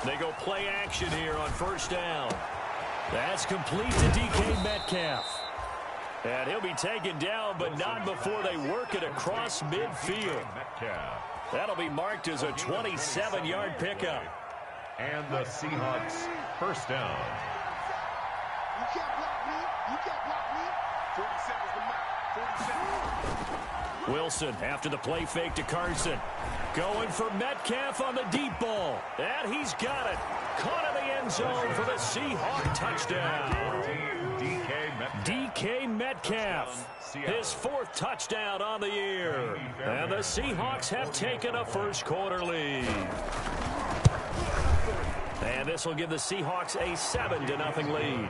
They go play action here on first down. That's complete to DK Metcalf. And he'll be taken down, but not before they work it across midfield. That'll be marked as a 27-yard pickup. And the Seahawks first down. You can't block me. You can't block me. 40 seconds to mark. 40 seconds. Wilson after the play fake to Carson. Going for Metcalf on the deep ball. And he's got it. Caught in the end zone for the Seahawk touchdown. DK Metcalf. His fourth touchdown on the year. And the Seahawks have taken a first quarter lead. And this will give the Seahawks a 7-0 lead.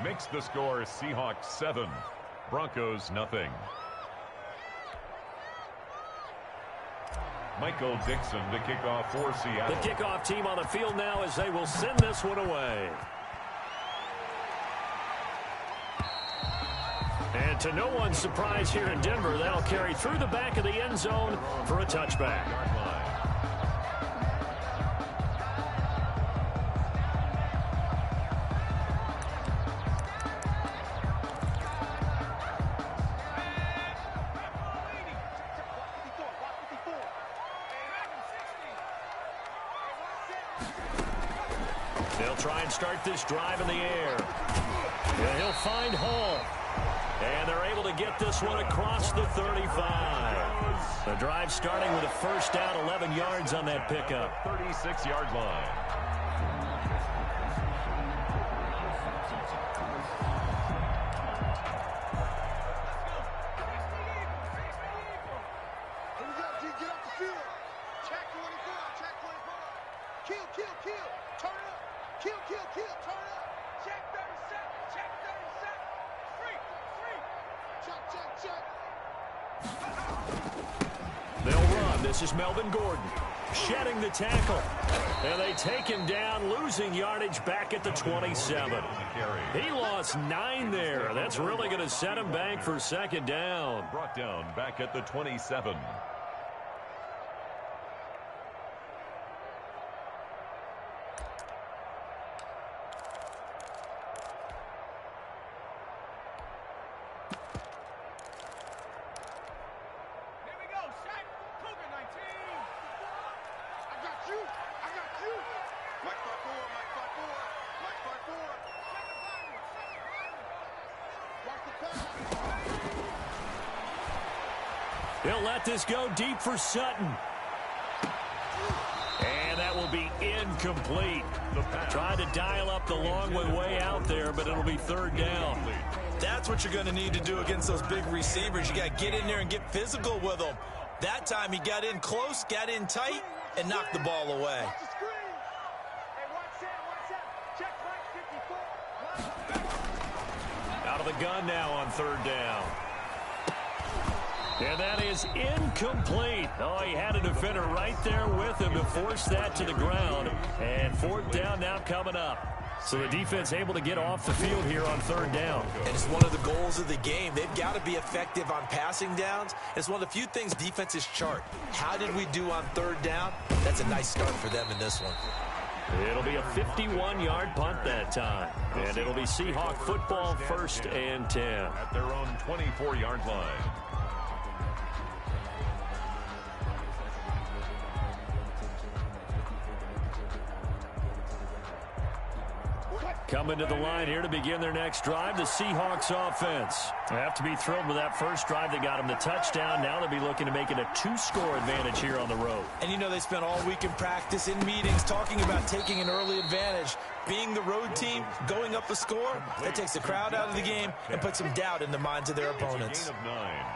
Makes the score Seahawks 7, Broncos nothing. Michael Dixon to kick off for Seattle. The kickoff team on the field now as they will send this one away. And to no one's surprise here in Denver, that'll carry through the back of the end zone for a touchback. They'll try and start this drive in the air. And he'll find Hall. And they're able to get this one across the 35. The drive starting with a first down, 11 yards on that pickup. 36-yard line. Here we go, G. Get off the field. Check 24. Check 24. Kill, kill, kill. Turn up. Kill, kill, kill. Turn up. Check 37. Check 37. Free. Free. Check, check, check. They'll run. This is Melvin Gordon. Shedding the tackle. And they take him down, losing yardage back at the 27. He lost 9 there. That's really going to set him back for second down. Brought down back at the 27. He'll let this go deep for Sutton. And that will be incomplete. Tried to dial up the long way out there, but it'll be third down. That's what you're going to need to do against those big receivers. You got to get in there and get physical with them. That time he got in close, got in tight, and knocked the ball away. Out of the gun now on third down. And that is incomplete. Oh, he had a defender right there with him to force that to the ground. And fourth down now coming up. So the defense able to get off the field here on third down. And it's one of the goals of the game. They've got to be effective on passing downs. It's one of the few things defenses chart. How did we do on third down? That's a nice start for them in this one. It'll be a 51-yard punt that time. And it'll be Seahawk football, 1st and 10. At their own 24-yard line. Coming to the line here to begin their next drive, the Seahawks offense. They have to be thrilled with that first drive that got them the touchdown. Now they'll be looking to make it a 2-score advantage here on the road. And you know they spent all week in practice, in meetings, talking about taking an early advantage. Being the road team, going up a score, that takes the crowd out of the game and puts some doubt in the minds of their opponents.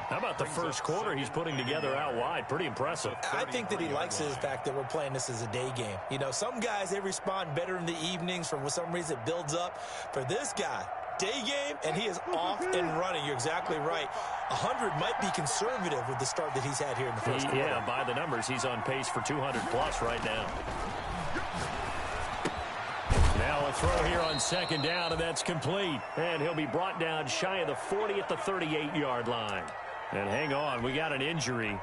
How about the first quarter he's putting together out wide? Pretty impressive. I think that he likes the fact that we're playing this as a day game. You know, some guys, they respond better in the evenings. For some reason, it builds up. For this guy, day game, and he is off and running. You're exactly right. 100 might be conservative with the start that he's had here in the first quarter. Yeah, by the numbers, he's on pace for 200-plus right now. Now a throw here on second down, and that's complete. And he'll be brought down shy of the 40 at the 38-yard line. And hang on, we got an injury.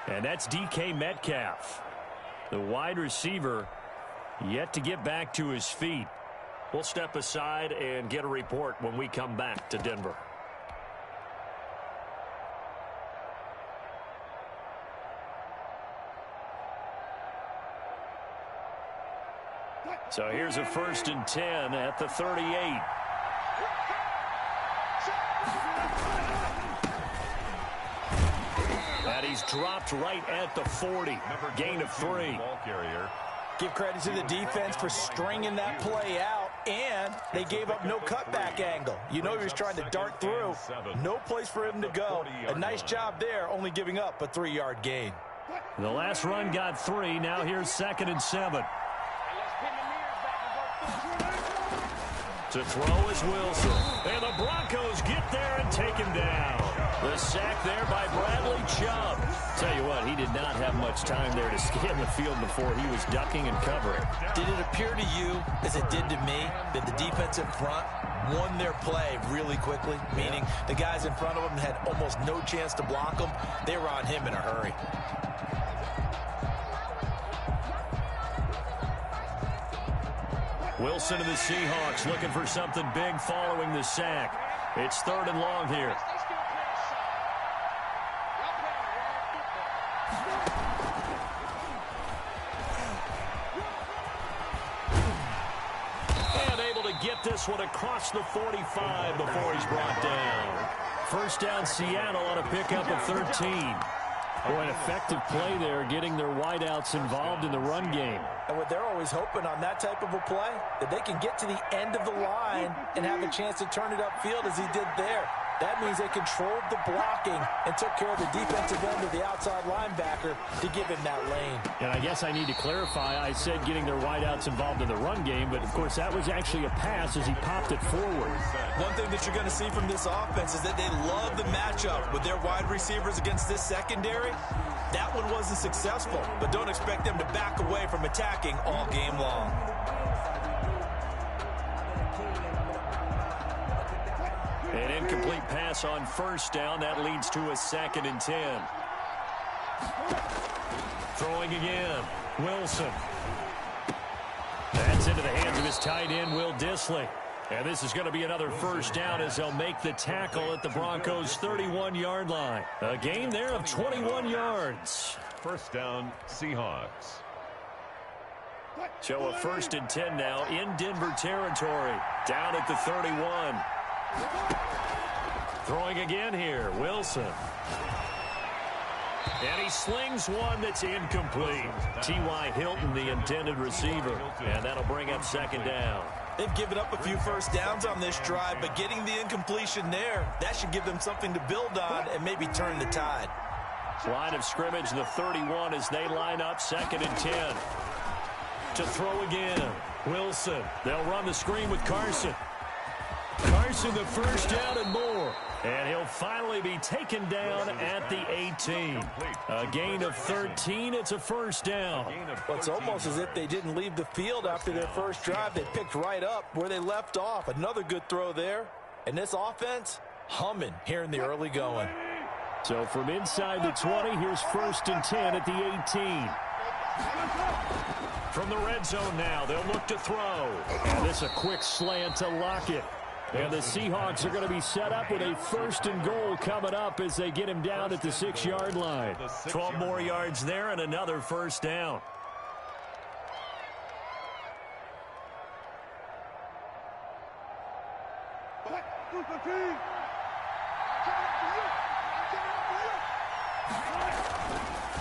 And that's DK Metcalf. The wide receiver Yet to get back to his feet. We'll step aside and get a report when we come back to Denver. So here's a 1st and 10 at the 38. And he's dropped right at the 40. Gain of 3. Ball carrier. Give credit to the defense for stringing that play out, and they gave up no cutback angle. You know he was trying to dart through. No place for him to go. A nice job there, only giving up a 3-yard gain. The last run got 3. Now here's 2nd and 7. To throw is Wilson. And the Broncos get there and take him down. The sack there by Bradley Chubb. Tell you what, he did not have much time there to scan the field before he was ducking and covering. Did it appear to you, as it did to me, that the defensive front won their play really quickly? Meaning the guys in front of him had almost no chance to block him. They were on him in a hurry. Wilson and the Seahawks looking for something big following the sack. It's 3rd and long here. And able to get this one across the 45 before he's brought down. 1st down Seattle on a pickup of 13. Boy, an effective play there, getting their wideouts involved in the run game. And what they're always hoping on that type of a play, that they can get to the end of the line and have a chance to turn it upfield as he did there. That means they controlled the blocking and took care of the defensive end of the outside linebacker to give him that lane. And I guess I need to clarify, I said getting their wideouts involved in the run game, but of course that was actually a pass as he popped it forward. One thing that you're going to see from this offense is that they love the matchup with their wide receivers against this secondary. That one wasn't successful, but don't expect them to back away from attacking all game long. An incomplete pass on 1st down. That leads to a 2nd and 10. Throwing again. Wilson. That's into the hands of his tight end, Will Dissly. And this is going to be another 1st down as they'll make the tackle at the Broncos' 31-yard line. A gain there of 21 yards. 1st down, Seahawks. So a 1st and 10 now in Denver territory. Down at the 31. Throwing again here, Wilson. And he slings one that's incomplete. T.Y. Hilton, the intended receiver. And that'll bring up 2nd down. They've given up a few 1st downs on this drive, but getting the incompletion there, that should give them something to build on and maybe turn the tide. Line of scrimmage, the 31 as they line up 2nd and 10. To throw again, Wilson. They'll run the screen with Carson. Carson, the 1st down and more. And he'll finally be taken down at the 18. A gain of 13. It's a 1st down. Well, it's almost as if they didn't leave the field after their first drive. They picked right up where they left off. Another good throw there. And this offense, humming here in the early going. So from inside the 20, here's 1st and 10 at the 18. From the red zone now, they'll look to throw. And this a quick slant to Lockett. And the Seahawks are going to be set up with a 1st and goal coming up as they get him down at the 6-yard line. 12 more yards there and another 1st down.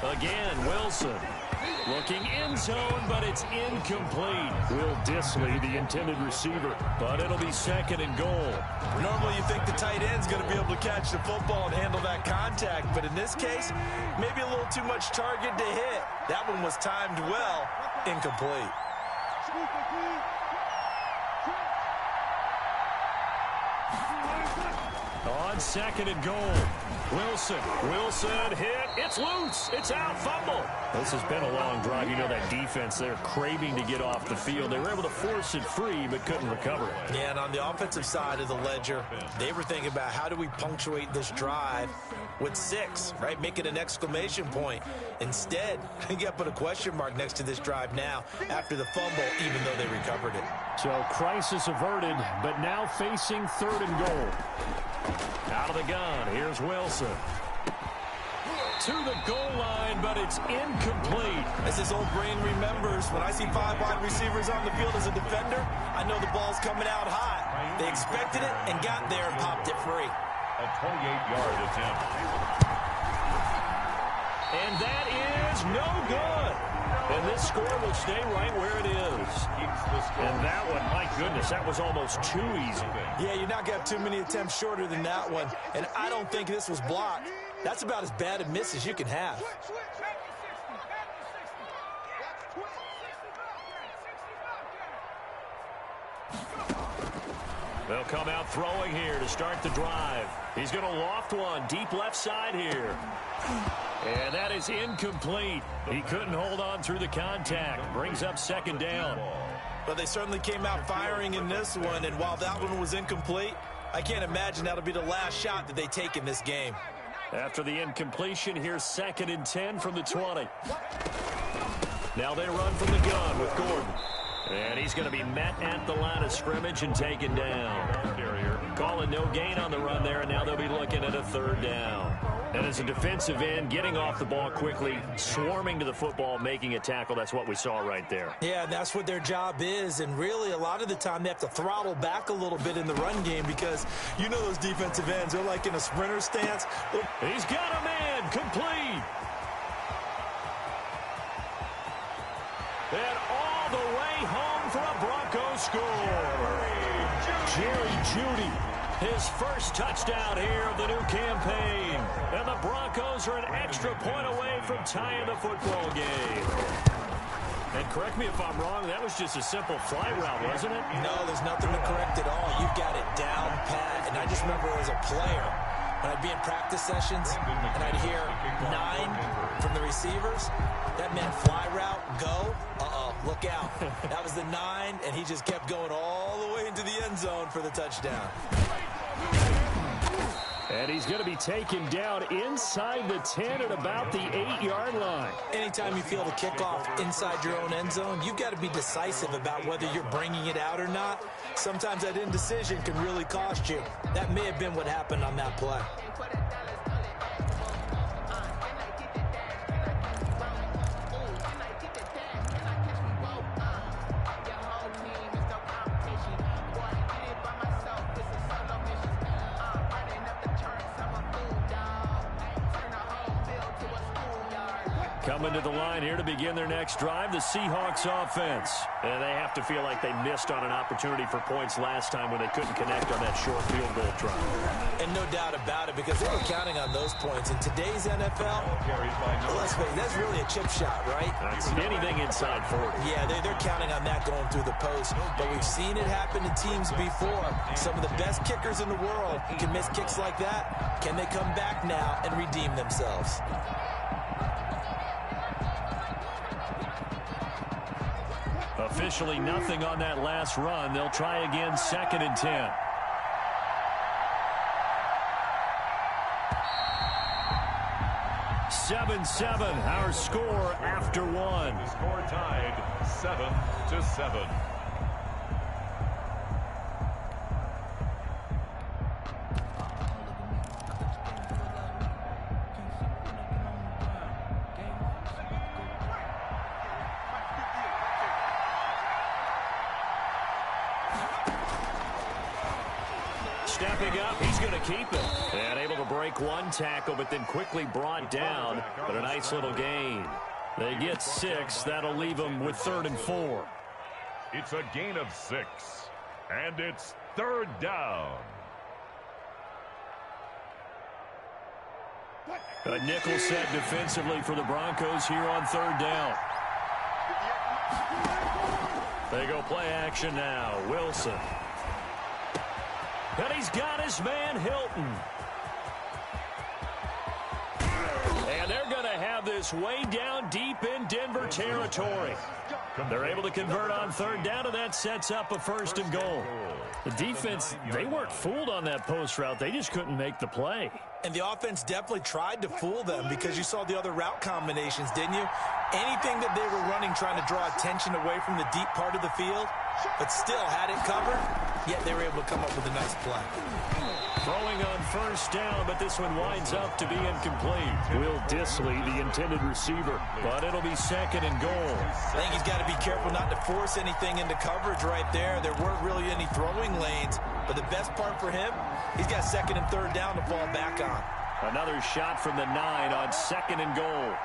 Again, Wilson. Looking end zone, but it's incomplete. Will Dissly, the intended receiver. But it'll be 2nd and goal. Normally you think the tight end's going to be able to catch the football and handle that contact. But in this case, maybe a little too much target to hit. That one was timed well. Incomplete. On 2nd and goal. Wilson hit. It's loose. It's out. Fumble. This has been a long drive. You know that defense, they're craving to get off the field. They were able to force it free but couldn't recover it. Yeah, and on the offensive side of the ledger, they were thinking about how do we punctuate this drive with 6, right? Make it an exclamation point. Instead, you got to put a question mark next to this drive now after the fumble, even though they recovered it. So crisis averted, but now facing 3rd and goal. Out of the gun, here's Wilson. To the goal line, but it's incomplete. As his old brain remembers, when I see 5 wide receivers on the field as a defender, I know the ball's coming out high. They expected it and got there and popped it free. A 28-yard attempt. And that is no good. And this score will stay right where it is. And that one, my goodness, that was almost too easy. Yeah, you're not going to have too many attempts shorter than that one. And I don't think this was blocked. That's about as bad a miss as you can have. They'll come out throwing here to start the drive. He's going to loft one deep left side here. And that is incomplete. He couldn't hold on through the contact. Brings up 2nd down. But they certainly came out firing in this one, and while that one was incomplete, I can't imagine that'll be the last shot that they take in this game. After the incompletion, here's 2nd and 10 from the 20. Now they run from the gun with Gordon. And he's going to be met at the line of scrimmage and taken down. Calling no gain on the run there, and now they'll be looking at a 3rd down. And as a defensive end, getting off the ball quickly, swarming to the football, making a tackle, that's what we saw right there. Yeah, that's what their job is, and really a lot of the time they have to throttle back a little bit in the run game because you know those defensive ends, they're like in a sprinter stance. He's got a man, complete. And all the way home for a Broncos score. Jerry Jeudy, his first touchdown here of the new campaign. And the Broncos are an extra point away from tying the football game. And correct me if I'm wrong, that was just a simple fly route, wasn't it? No, there's nothing to correct at all. You've got it down pat. And I just remember as a player, when I'd be in practice sessions and I'd hear 9 from the receivers, that meant fly route, go, look out. That was the 9, and he just kept going all the way into the end zone for the touchdown. And he's going to be taken down inside the 10 at about the 8-yard line. Anytime you feel the kickoff inside your own end zone, you've got to be decisive about whether you're bringing it out or not. Sometimes that indecision can really cost you. That may have been what happened on that play. Coming to the line here to begin their next drive, the Seahawks offense. And they have to feel like they missed on an opportunity for points last time when they couldn't connect on that short field goal try. And no doubt about it, because they were counting on those points. In today's NFL, let's face it, that's really a chip shot, right? That's anything inside 40. Yeah, they're counting on that going through the post. But we've seen it happen to teams before. Some of the best kickers in the world can miss kicks like that. Can they come back now and redeem themselves? Officially nothing on that last run. They'll try again, 2nd and 10. (7-7) our score after one. The score tied 7-7. Stepping up, he's going to keep it. And able to break one tackle, but then quickly brought down. But a nice little gain. They get 6. That'll leave them with 3rd and 4. It's a gain of 6. And it's 3rd down. A nickel set defensively for the Broncos here on 3rd down. They go play action now. Wilson. And he's got his man, Hilton. And they're going to have this this way down deep in Denver territory. They're able to convert on third down, and that sets up a 1st and goal. The defense, they weren't fooled on that post route. They just couldn't make the play. And the offense definitely tried to fool them because you saw the other route combinations, didn't you? Anything that they were running trying to draw attention away from the deep part of the field, but still had it covered, yet they were able to come up with a nice play. Throwing on 1st down, but this one winds up to be incomplete. Will Dissly, the intended receiver, but it'll be 2nd and goal. I think he's got to be careful not to force anything into coverage right there. There weren't really any throwing lanes, but the best part for him, he's got 2nd and 3rd down to fall back on. Another shot from the 9 on 2nd and goal.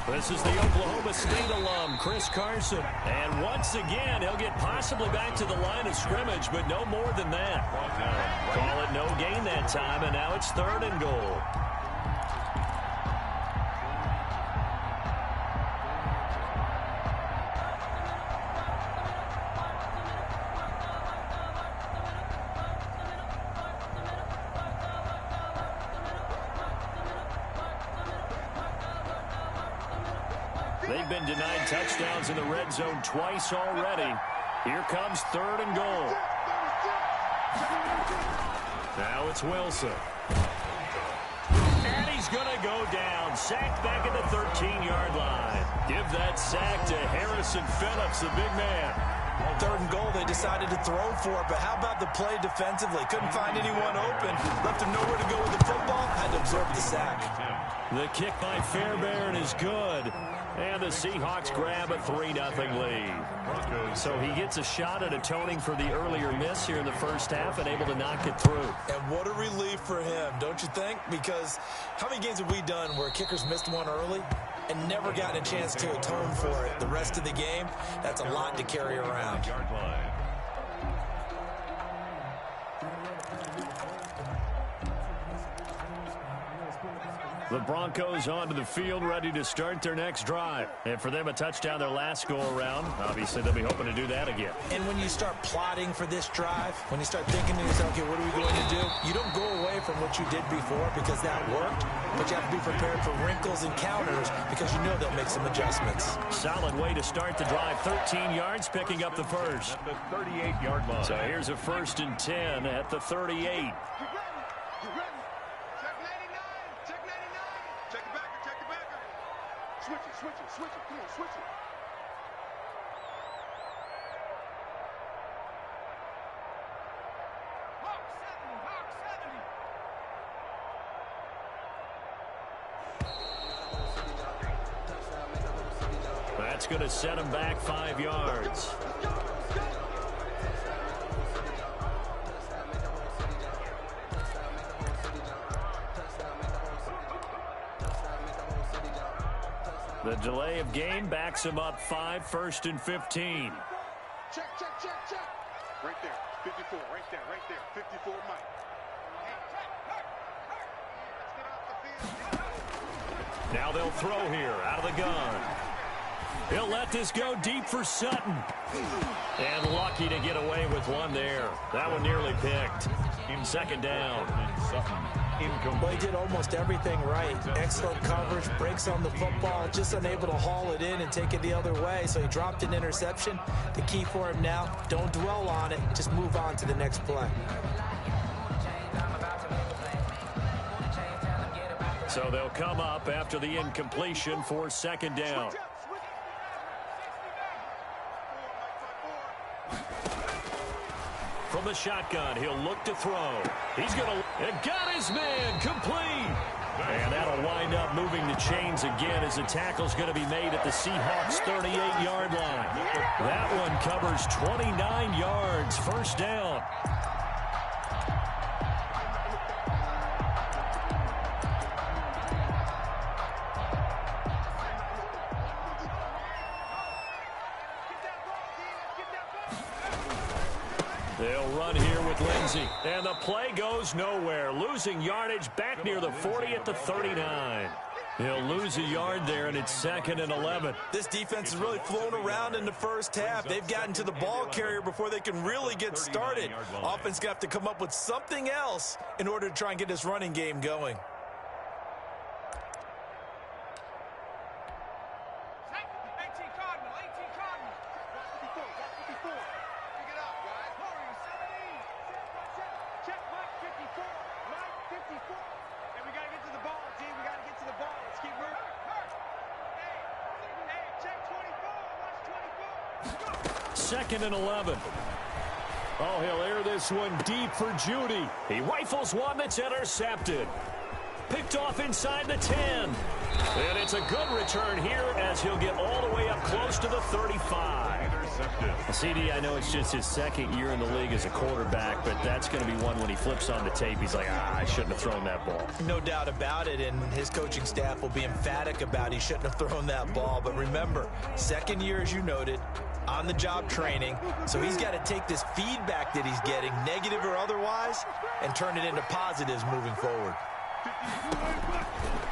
This is the Oklahoma State alum, Chris Carson. And once again, he'll get possibly back to the line of scrimmage, but no more than that. Call it no gain that time, and now it's 3rd and goal. They've been denied touchdowns in the red zone twice already. Here comes 3rd and goal. Now it's Wilson. And he's going to go down. Sacked back at the 13-yard line. Give that sack to Harrison Phillips, the big man. 3rd and goal, they decided to throw for it, but how about the play defensively? Couldn't find anyone open. Left him nowhere to go with the football. Had to absorb the sack. The kick by Fairbairn is good. And the Seahawks grab a 3-0 lead. So he gets a shot at atoning for the earlier miss here in the first half and able to knock it through. And what a relief for him, don't you think? Because how many games have we done where kickers missed one early and never gotten a chance to atone for it the rest of the game? That's a lot to carry around. The Broncos onto the field, ready to start their next drive. And for them, a touchdown their last go-around. Obviously, they'll be hoping to do that again. And when you start plotting for this drive, when you start thinking to yourself, okay, what are we going to do? You don't go away from what you did before because that worked, but you have to be prepared for wrinkles and counters because you know they'll make some adjustments. Solid way to start the drive. 13 yards, picking up the first. At the 38-yard line. So here's a 1st and 10 at the 38. Switch it, come on, switch it. Hawk 70. That's going to set him back 5 yards. The delay of game backs him up 5, 1st and 15. Check. Right there, 54, right there, 54, Mike. Now they'll throw here, out of the gun. He'll let this go deep for Sutton. And lucky to get away with one there. That one nearly picked. 2nd down. Sutton. Well, he did almost everything right. Excellent coverage, breaks on the football, just unable to haul it in and take it the other way. So he dropped an interception. The key for him now, don't dwell on it. Just move on to the next play. So they'll come up after the incompletion for 2nd down. From the shotgun, he'll look to throw. He's going to... And got his man complete. And that'll wind up moving the chains again as the tackle's going to be made at the Seahawks' 38-yard line. That one covers 29 yards. 1st down. They'll run here with Lindsey. And the play goes nowhere. Losing yardage back near the 40 at the 39. He'll lose a yard there, and it's 2nd and 11. This defense has really flown around in the first half. They've gotten to the ball carrier before they can really get started. Offense going to have to come up with something else in order to try and get this running game going. 2nd and 11. Oh, he'll air this one deep for Judy. He rifles one that's intercepted. Picked off inside the 10. And it's a good return here as he'll get all the way up close to the 35. CD, I know it's just his 2nd year in the league as a quarterback, but that's going to be one when he flips on the tape. He's like, I shouldn't have thrown that ball. No doubt about it, and his coaching staff will be emphatic about he shouldn't have thrown that ball. But remember, 2nd year, as you noted, on-the-job training, so he's got to take this feedback that he's getting, negative or otherwise, and turn it into positives moving forward.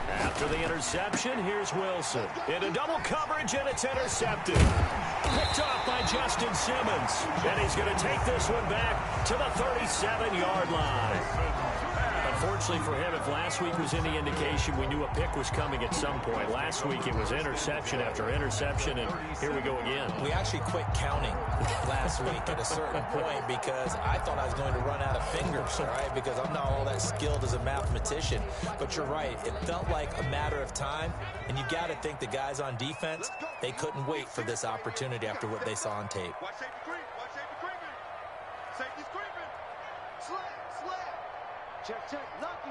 After the interception, here's Wilson. Into double coverage, and it's intercepted. Picked off by Justin Simmons. And he's going to take this one back to the 37-yard line. Unfortunately for him, if last week was any indication, we knew a pick was coming at some point. Last week it was interception after interception, and here we go again. We actually quit counting last week at a certain point because I thought I was going to run out of fingers, all right, because I'm not all that skilled as a mathematician. But you're right. It felt like a matter of time, and you got to think the guys on defense, they couldn't wait for this opportunity after what they saw on tape. Watch safety creep. Watch safety creeping. Safety's creeping. Slap. Check. Lucky.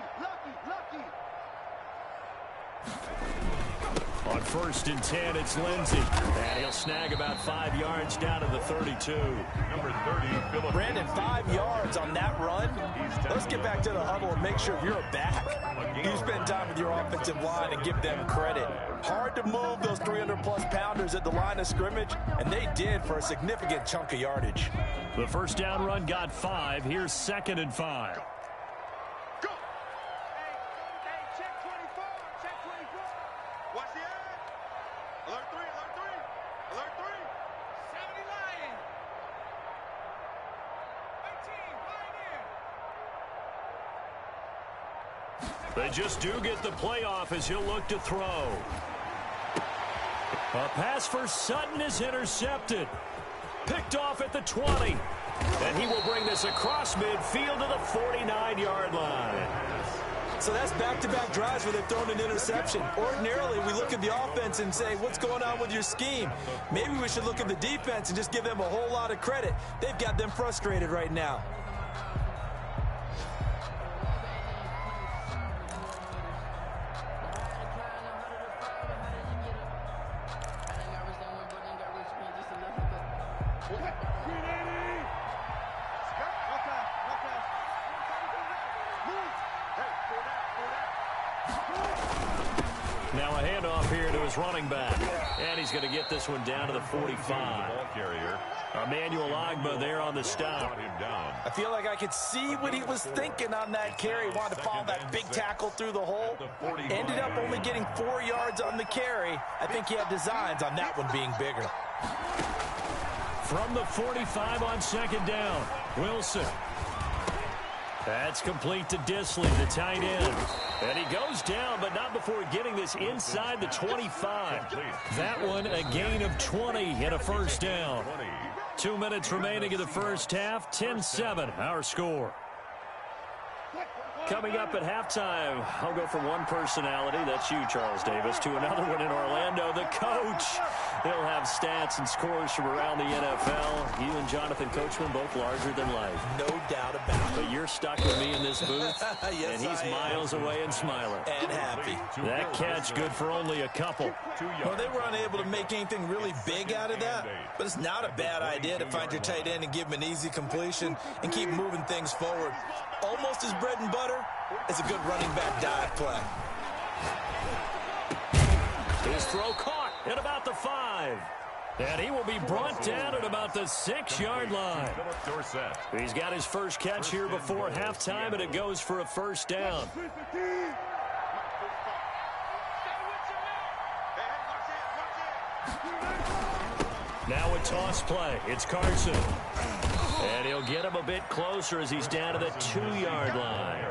On 1st and 10, it's Lindsey. And he'll snag about 5 yards down to the 32. Number 30, Philip. Brandon, 5 yards on that run. Let's get back to the huddle and make sure you're a back. You spend time with your offensive line and give them credit. Hard to move those 300-plus pounders at the line of scrimmage, and they did for a significant chunk of yardage. The first down run got 5. Here's 2nd and 5. Go. Hey, check 24. Check 24. Watch the edge. Alert 3. 70 Lion. 18, Pioneer. They just do get the playoff as he'll look to throw. A pass for Sutton is intercepted. Picked off at the 20. And he will bring this across midfield to the 49-yard line. So that's back-to-back drives where they've thrown an interception. Ordinarily, we look at the offense and say, what's going on with your scheme? Maybe we should look at the defense and just give them a whole lot of credit. They've got them frustrated right now. Now a handoff here to his running back. And he's going to get this one down to the 45. Ball carrier. Emmanuel Ogbah there on the stop. Brought him down. I feel like I could see what he was thinking on that carry. Wanted to follow that big tackle through the hole. Ended up only getting 4 yards on the carry. I think he had designs on that one being bigger. From the 45 on 2nd down, Wilson. That's complete to Disley, the tight end. And he goes down, but not before getting this inside the 25. That one a gain of 20 and a first down. 2 minutes remaining in the first half, 10-7, our score. Coming up at halftime, I'll go from one personality, that's you, Charles Davis, to another one in Orlando, the coach. He'll have stats and scores from around the NFL. You and Jonathan Coachman, both larger than life. No doubt about it. But you're stuck with me in this booth, Yes, and he's miles away and smiling. And happy. That catch good for only a couple. Well, they were unable to make anything really big out of that, but it's not a bad idea to find your tight end and give him an easy completion and keep moving things forward. Almost his bread and butter is a good running back dive play. His throw caught at about the 5. And he will be brought down at about the 6-yard line. He's got his first catch here before halftime, and it goes for a first down. Now a toss play. It's Carson. And he'll get him a bit closer as he's down to the 2-yard line.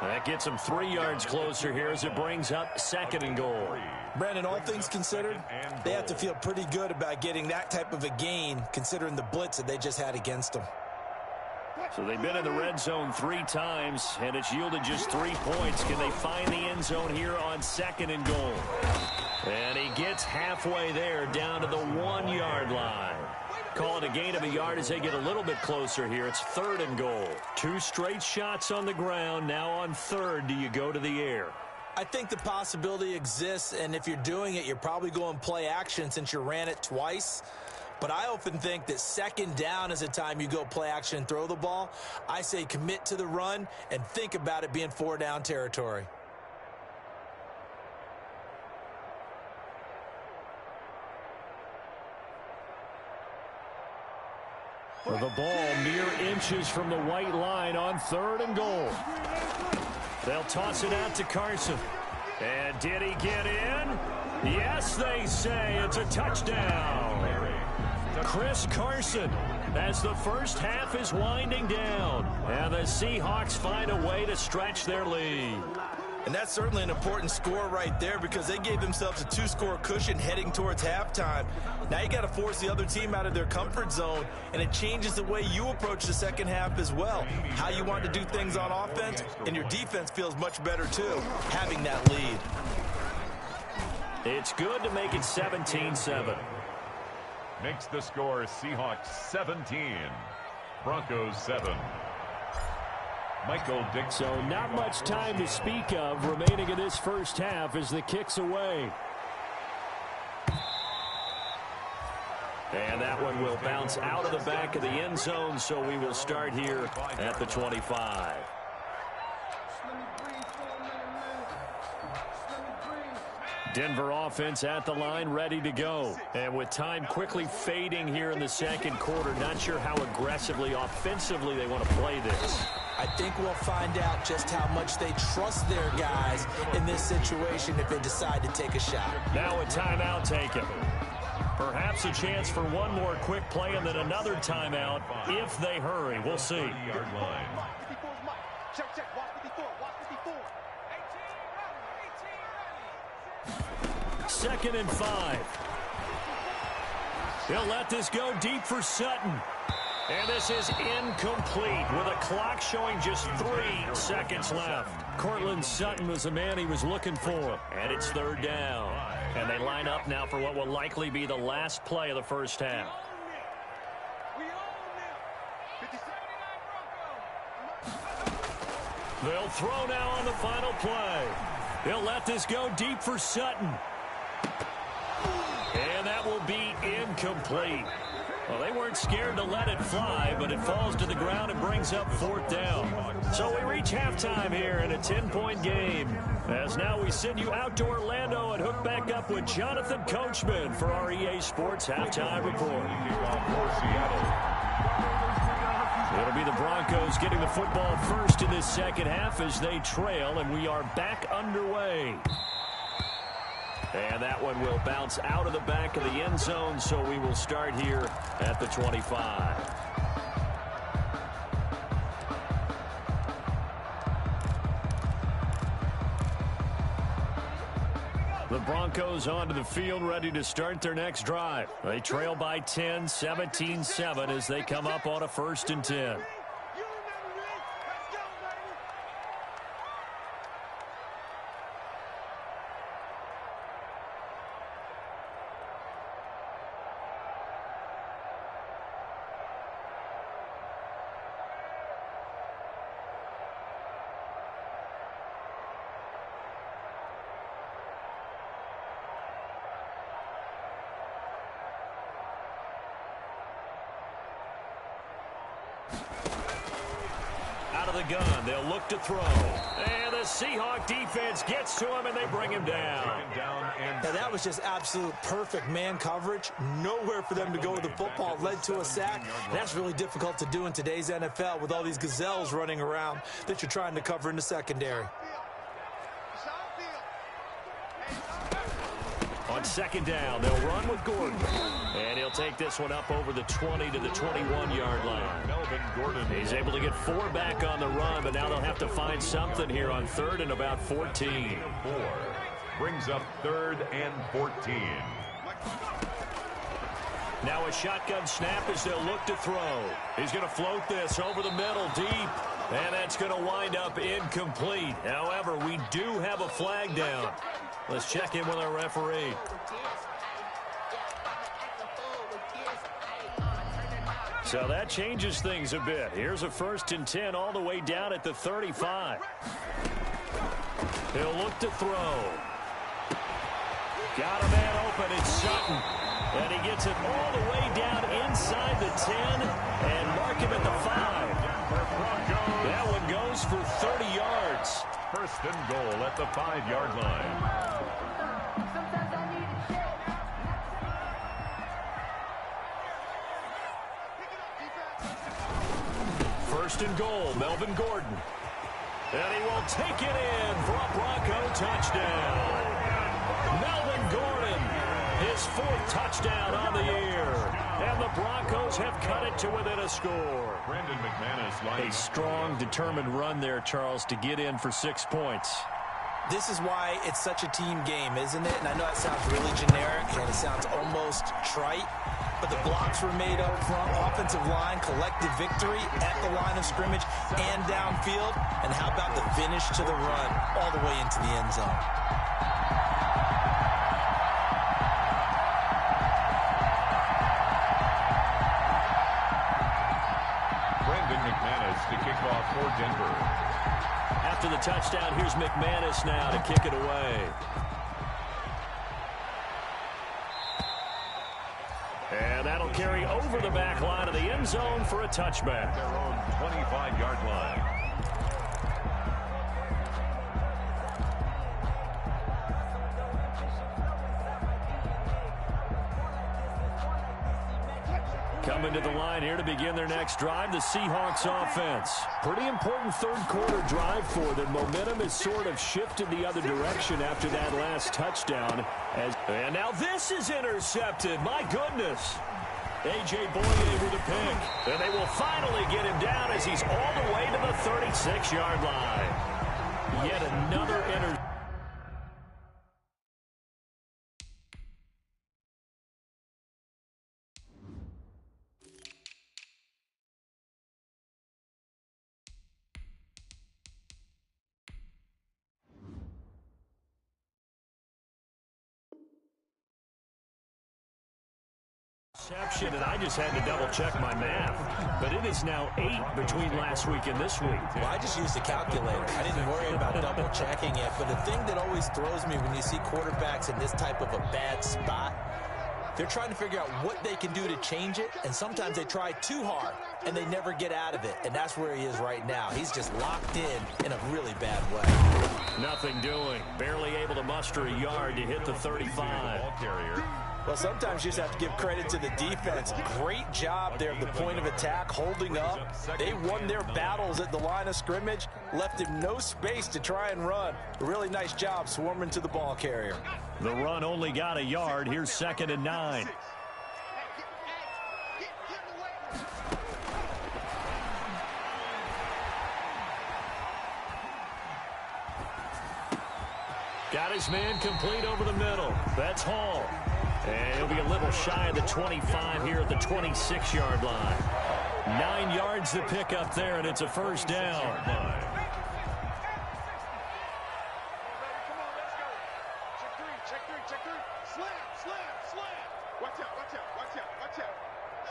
That gets him 3 yards closer here as it brings up 2nd and goal. Brandon, all things considered, they have to feel pretty good about getting that type of a gain considering the blitz that they just had against them. So they've been in the red zone 3 times, and it's yielded just 3 points. Can they find the end zone here on 2nd and goal? And he gets halfway there down to the 1-yard line. call it a gain of a yard as they get a little bit closer here. It's 3rd and goal. 2 straight shots on the ground. Now on 3rd, do you go to the air? I think the possibility exists, and if you're doing it, you're probably going play action since you ran it twice. But I often think that 2nd down is the time you go play action and throw the ball. I say commit to the run and think about it being 4-down territory. The ball mere inches from the white line on 3rd and goal. They'll toss it out to Carson. And did he get in? Yes, they say it's a touchdown. Chris Carson, as the first half is winding down, and the Seahawks find a way to stretch their lead. And that's certainly an important score right there because they gave themselves a 2-score cushion heading towards halftime. Now you got to force the other team out of their comfort zone, and it changes the way you approach the second half as well. How you want to do things on offense, and your defense feels much better too, having that lead. It's good to make it 17-7. Makes the score Seahawks 17, Broncos 7. Michael Dick. So not much time to speak of remaining in this first half as the kick's away. And that one will bounce out of the back of the end zone, so we will start here at the 25. Denver offense at the line, ready to go. And with time quickly fading here in the second quarter, not sure how aggressively, offensively they want to play this. I think we'll find out just how much they trust their guys in this situation if they decide to take a shot. Now a timeout taken. Perhaps a chance for one more quick play and then another timeout if they hurry. We'll see. Yard line. Check, check. Watch 54. Watch 54. 2nd and 5. He'll let this go deep for Sutton. And this is incomplete with a clock showing just 3 seconds left. Cortland Sutton was the man he was looking for. And it's 3rd down. And they line up now for what will likely be the last play of the first half. They'll throw now on the final play. They'll let this go deep for Sutton. And that will be incomplete. Well, they weren't scared to let it fly, but it falls to the ground and brings up 4th down. So we reach halftime here in a 10-point game. As now we send you out to Orlando and hook back up with Jonathan Coachman for our EA Sports Halftime Report. It'll be the Broncos getting the football first in this second half as they trail, and we are back underway. And that one will bounce out of the back of the end zone, so we will start here at the 25. The Broncos onto the field, ready to start their next drive. They trail by 10, 17-7 as they come up on a 1st and 10. Out of the gun, they'll look to throw. And the Seahawk defense gets to him, and they bring him down. Now, that was just absolute perfect man coverage. Nowhere for them to go with the football. Led to a sack. That's really difficult to do in today's NFL with all these gazelles running around that you're trying to cover in the secondary. On 2nd down, they'll run with Gordon. And he'll take this one up over the 20 to the 21-yard line. Melvin Gordon. He's able to get 4 back on the run, but now they'll have to find something here on 3rd and about 14. 4 brings up 3rd and 14. Now a shotgun snap as they'll look to throw. He's going to float this over the middle deep. And that's going to wind up incomplete. However, we do have a flag down. Let's check in with our referee. So that changes things a bit. Here's a 1st and 10 all the way down at the 35. He'll look to throw. Got a man open. It's Sutton. And he gets it all the way down inside the 10 and mark him at the 5. That one goes for 30 yards. 1st and goal at the 5-yard line. First and goal, Melvin Gordon. And he will take it in for a Bronco touchdown. Melvin Gordon, his 4th touchdown on the year. And the Broncos have cut it to within a score. Brandon McManus. A strong, determined run there, Charles, to get in for 6 points. This is why it's such a team game, isn't it? And I know it sounds really generic and it sounds almost trite, but the blocks were made up front, offensive line, collective victory at the line of scrimmage and downfield. And how about the finish to the run all the way into the end zone? Brandon McManus to kick off for Denver. After the touchdown, here's McManus now to kick it away. And that'll carry over the back line of the end zone for a touchback. Their own 25-yard line. Coming to the line here to begin their next drive, the Seahawks offense. Pretty important third-quarter drive for them. Momentum has sort of shifted the other direction after that last touchdown. And now this is intercepted. My goodness. A.J. Boye with a pick. And they will finally get him down as he's all the way to the 36-yard line. Yet another interception. And I just had to double-check my math. But it is now 8 between last week and this week. Well, I just used a calculator. I didn't worry about double-checking it. But the thing that always throws me when you see quarterbacks in this type of a bad spot, they're trying to figure out what they can do to change it. And sometimes they try too hard, and they never get out of it. And that's where he is right now. He's just locked in a really bad way. Nothing doing. Barely able to muster a yard to hit the 35. Ball carrier. Well, sometimes you just have to give credit to the defense. Great job there at the point of attack, holding up. They won their battles at the line of scrimmage, left him no space to try and run. A really nice job swarming to the ball carrier. The run only got a yard. Here's 2nd and 9. Got his man complete over the middle. That's Hall. And he'll be a little shy of the 25 here at the 26-yard line. 9 yards to pick up there, and it's a 1st down. Come on, let's go. Check three. Slam. Watch out.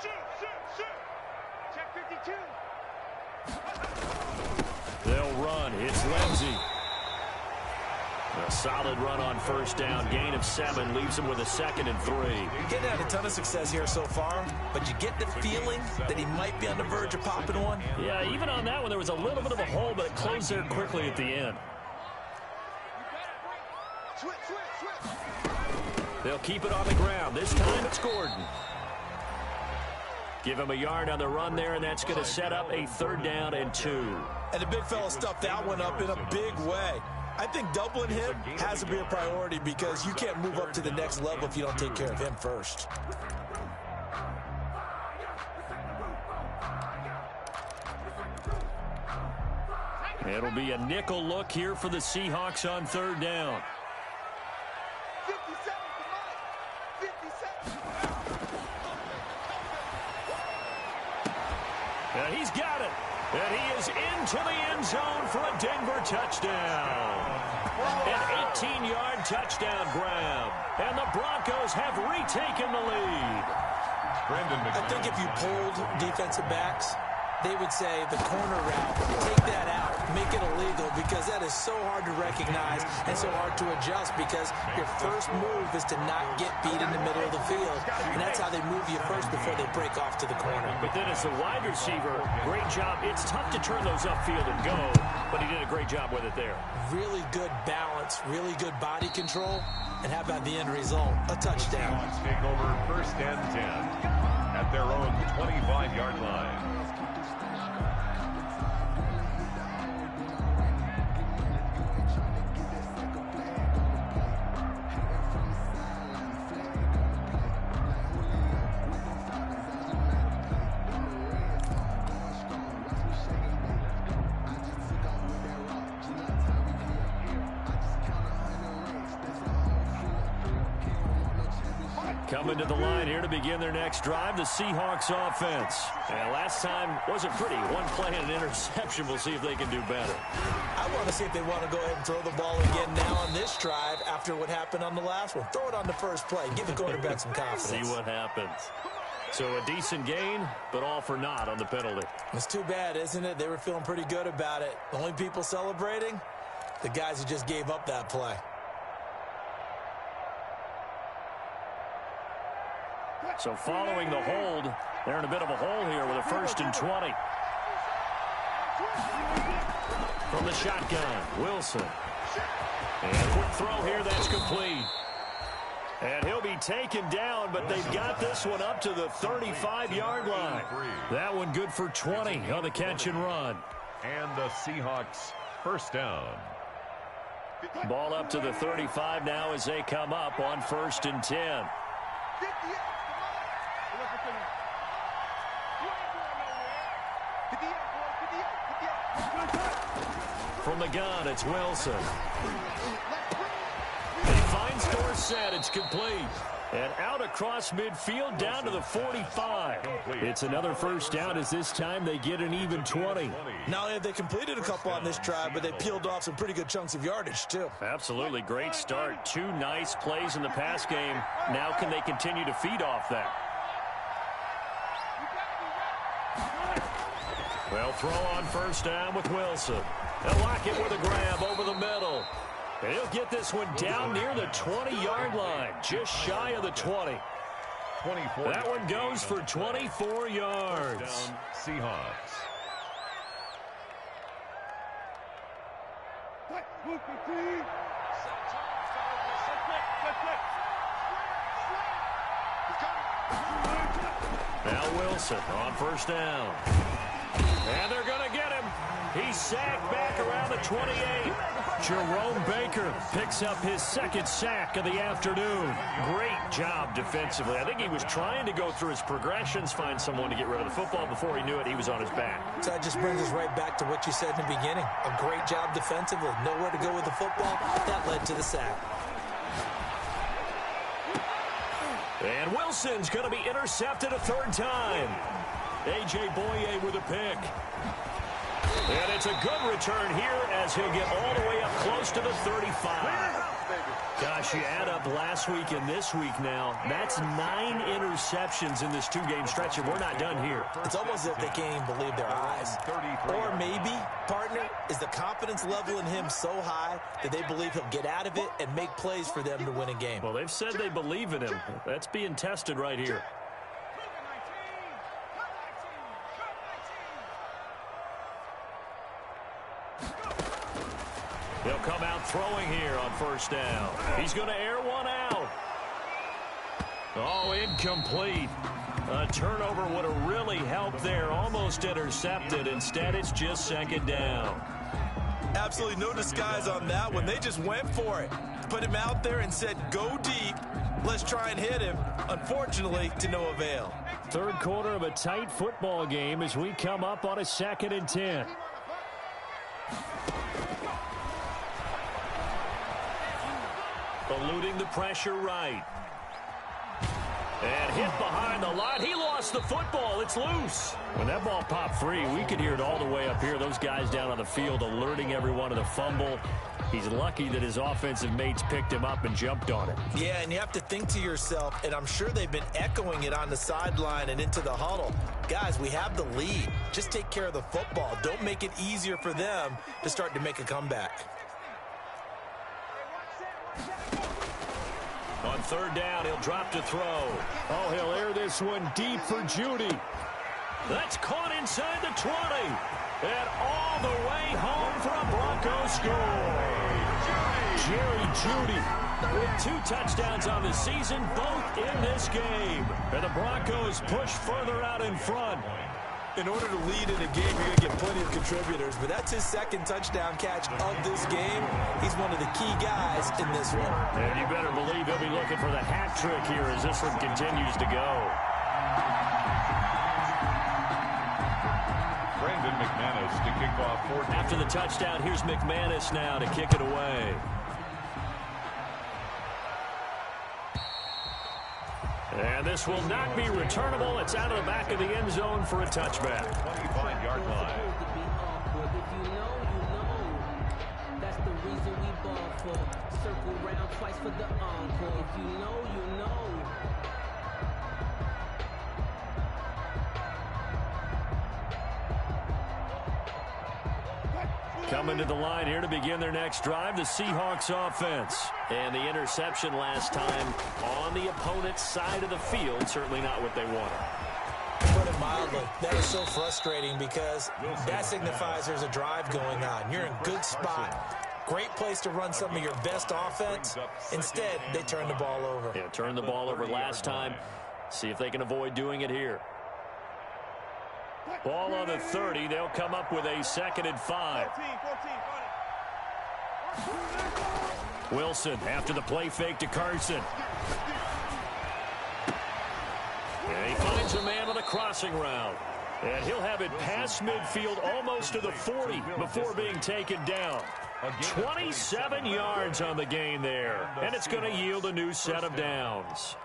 Shoot. Check 52. They'll run. It's Lindsey. A solid run on 1st down. Gain of 7 leaves him with a 2nd and 3. You're getting had a ton of success here so far, but you get the feeling that he might be on the verge of popping one. Yeah, even on that one, there was a little bit of a hole, but it closed there quickly at the end. Switch. They'll keep it on the ground. This time it's Gordon. Give him a yard on the run there, and that's going to set up a 3rd down and 2. And the big fella stuffed that one up in a big way. I think doubling him has to be a priority because you can't move up to the next level if you don't take care of him first. It'll be a nickel look here for the Seahawks on 3rd down. 57, And he's got it. And he is into the end zone for a Denver touchdown. An 18-yard touchdown grab. And the Broncos have retaken the lead. I think if you polled defensive backs, they would say the corner route, take that out, make it illegal, because that is so hard to recognize and so hard to adjust, because your first move is to not get beat in the middle of the field, and that's how they move you first before they break off to the corner. But then as the wide receiver, great job. It's tough to turn those upfield and go, but he did a great job with it there. Really good balance, really good body control, and how about the end result? A touchdown. Seahawks take over 1st and 10 at their own 25-yard line. Coming to the line here to begin their next drive, the Seahawks offense. And last time wasn't pretty. One play and an interception. We'll see if they can do better. I want to see if they want to go ahead and throw the ball again now on this drive after what happened on the last one. Throw it on the first play. Give the quarterback some confidence. See what happens. So a decent gain, but all for naught on the penalty. It's too bad, isn't it? They were feeling pretty good about it. The only people celebrating, the guys who just gave up that play. So following the hold, they're in a bit of a hole here with a 1st and 20. From the shotgun, Wilson. And a quick throw here, that's complete. And he'll be taken down, but they've got this one up to the 35-yard line. That one good for 20 on the catch and run. And the Seahawks 1st down. Ball up to the 35 now as they come up on 1st and 10. From the gun, it's Wilson. He finds Dorsett. It's complete. And out across midfield down to the 45. It's another 1st down as this time they get an even 20. Not only have they completed a couple on this drive, but they peeled off some pretty good chunks of yardage, too. Absolutely. Great start. 2 nice plays in the pass game. Now can they continue to feed off that? Well, throw on 1st down with Wilson. They'll lock it with a grab over the middle. And he'll get this one down near the 20-yard line, just shy of the 20. That one goes for 24 yards. Down, Seahawks. Now Wilson on 1st down. And they're going to get him. He's sacked back around the 28. Jerome Baker picks up his 2nd sack of the afternoon. Great job defensively. I think he was trying to go through his progressions, find someone to get rid of the football. Before he knew it, he was on his back. So that just brings us right back to what you said in the beginning. A great job defensively. Nowhere to go with the football. That led to the sack. And Wilson's going to be intercepted a 3rd time. A.J. Boye with a pick. And it's a good return here as he'll get all the way up close to the 35. Gosh, you add up last week and this week now. That's 9 interceptions in this 2-game stretch, and we're not done here. It's almost as if they can't even believe their eyes. Or maybe, partner, is the confidence level in him so high that they believe he'll get out of it and make plays for them to win a game. Well, they've said they believe in him. That's being tested right here. He'll come out throwing here on 1st down. He's going to air one out. Oh, incomplete. A turnover would have really helped there. Almost intercepted. Instead, it's just 2nd down. Absolutely no disguise on that one. They just went for it. Put him out there and said, go deep. Let's try and hit him. Unfortunately, to no avail. 3rd quarter of a tight football game as we come up on a 2nd and 10. Eluding the pressure right. And hit behind the line. He lost the football. It's loose. When that ball popped free, we could hear it all the way up here. Those guys down on the field alerting everyone of the fumble. He's lucky that his offensive mates picked him up and jumped on it. Yeah, and you have to think to yourself, and I'm sure they've been echoing it on the sideline and into the huddle. Guys, we have the lead. Just take care of the football. Don't make it easier for them to start to make a comeback. On third down, he'll drop to throw. Oh, he'll air this one deep for Judy. That's caught inside the 20. And all the way home for a Broncos score. Jerry Judy with 2 touchdowns on the season, both in this game. And the Broncos push further out in front. In order to lead in a game, you're going to get plenty of contributors, but that's his second touchdown catch of this game. He's one of the key guys in this one. And you better believe he'll be looking for the hat trick here as this one continues to go. Brandon McManus to kick off 4. After the touchdown, here's McManus now to kick it away. And this will not be returnable. It's out of the back of the end zone for a touchback. 25-yard line. If you know, that's the reason we ball for. Circle round twice for the encore. If you know, you know. Coming to the line here to begin their next drive, the Seahawks offense. And the interception last time on the opponent's side of the field, certainly not what they wanted. To put it mildly, that is so frustrating because that signifies there's a drive going on. You're in a good spot. Great place to run some of your best offense. Instead, they turn the ball over. Yeah, turned the ball over last time. See if they can avoid doing it here. Ball on the 30. They'll come up with a 2nd and 5. Wilson after the play fake to Carson. And he finds a man on a crossing route. And he'll have it past midfield almost to the 40 before being taken down. 27 yards on the gain there. And it's going to yield a new set of downs.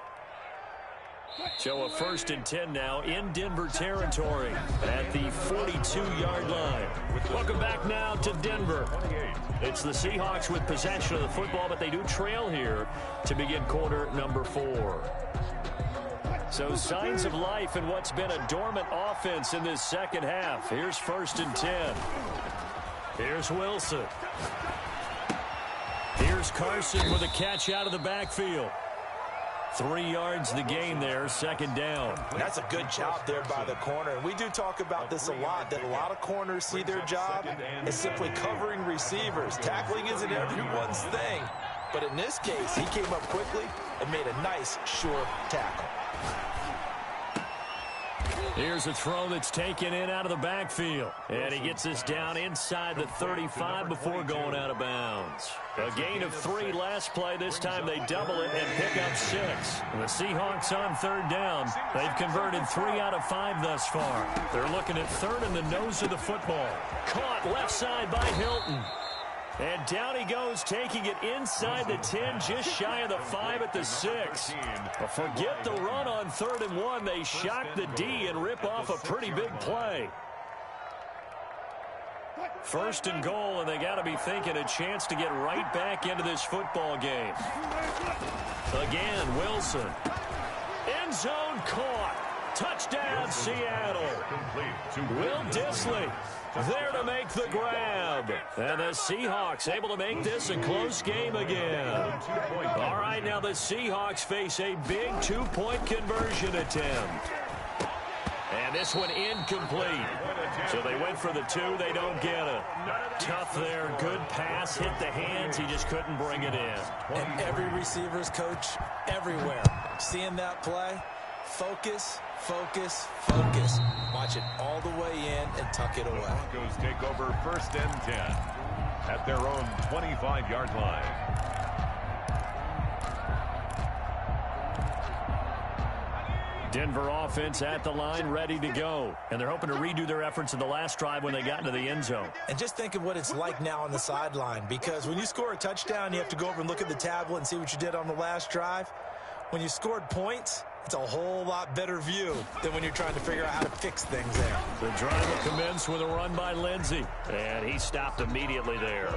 So a 1st and 10 now in Denver territory at the 42-yard line. Welcome back now to Denver. It's the Seahawks with possession of the football, but they do trail here to begin quarter number 4. So signs of life in what's been a dormant offense in this second half. Here's 1st and 10. Here's Wilson. Here's Carson with a catch out of the backfield. 3 yards the gain there, 2nd down. That's a good job there by the corner. And we do talk about this a lot, that a lot of corners see their job as simply covering receivers. Tackling isn't everyone's thing. But in this case, he came up quickly and made a nice, sure tackle. Here's a throw that's taken in out of the backfield. And he gets this down inside the 35 before going out of bounds. A gain of 3 last play. This time they double it and pick up 6. And the Seahawks on 3rd down. They've converted 3 out of 5 thus far. They're looking at 3rd in the nose of the football. Caught left side by Hilton. And down he goes, taking it inside the 10, just shy of the 5 at the 6. But forget the run on 3rd and 1. They shock the D and rip off a pretty big play. 1st and goal, and they got to be thinking a chance to get right back into this football game. Again, Wilson. End zone caught. Touchdown, Seattle. Will Dissly there to make the grab. And the Seahawks able to make this a close game again. All right, now the Seahawks face a big 2-point conversion attempt. And this one incomplete. So they went for the 2. They don't get it. Tough there. Good pass. Hit the hands. He just couldn't bring it in. And every receiver's coach everywhere. Seeing that play, focus, focus, focus. Watch it all the way in and tuck it away. Broncos take over 1st and 10 at their own 25-yard line. Denver offense at the line, ready to go. And they're hoping to redo their efforts in the last drive when they got into the end zone. And just think of what it's like now on the sideline, because when you score a touchdown, you have to go over and look at the tablet and see what you did on the last drive. When you scored points, It's a whole lot better view than when you're trying to figure out how to fix things there. The drive will commence with a run by Lindsey. And he stopped immediately there.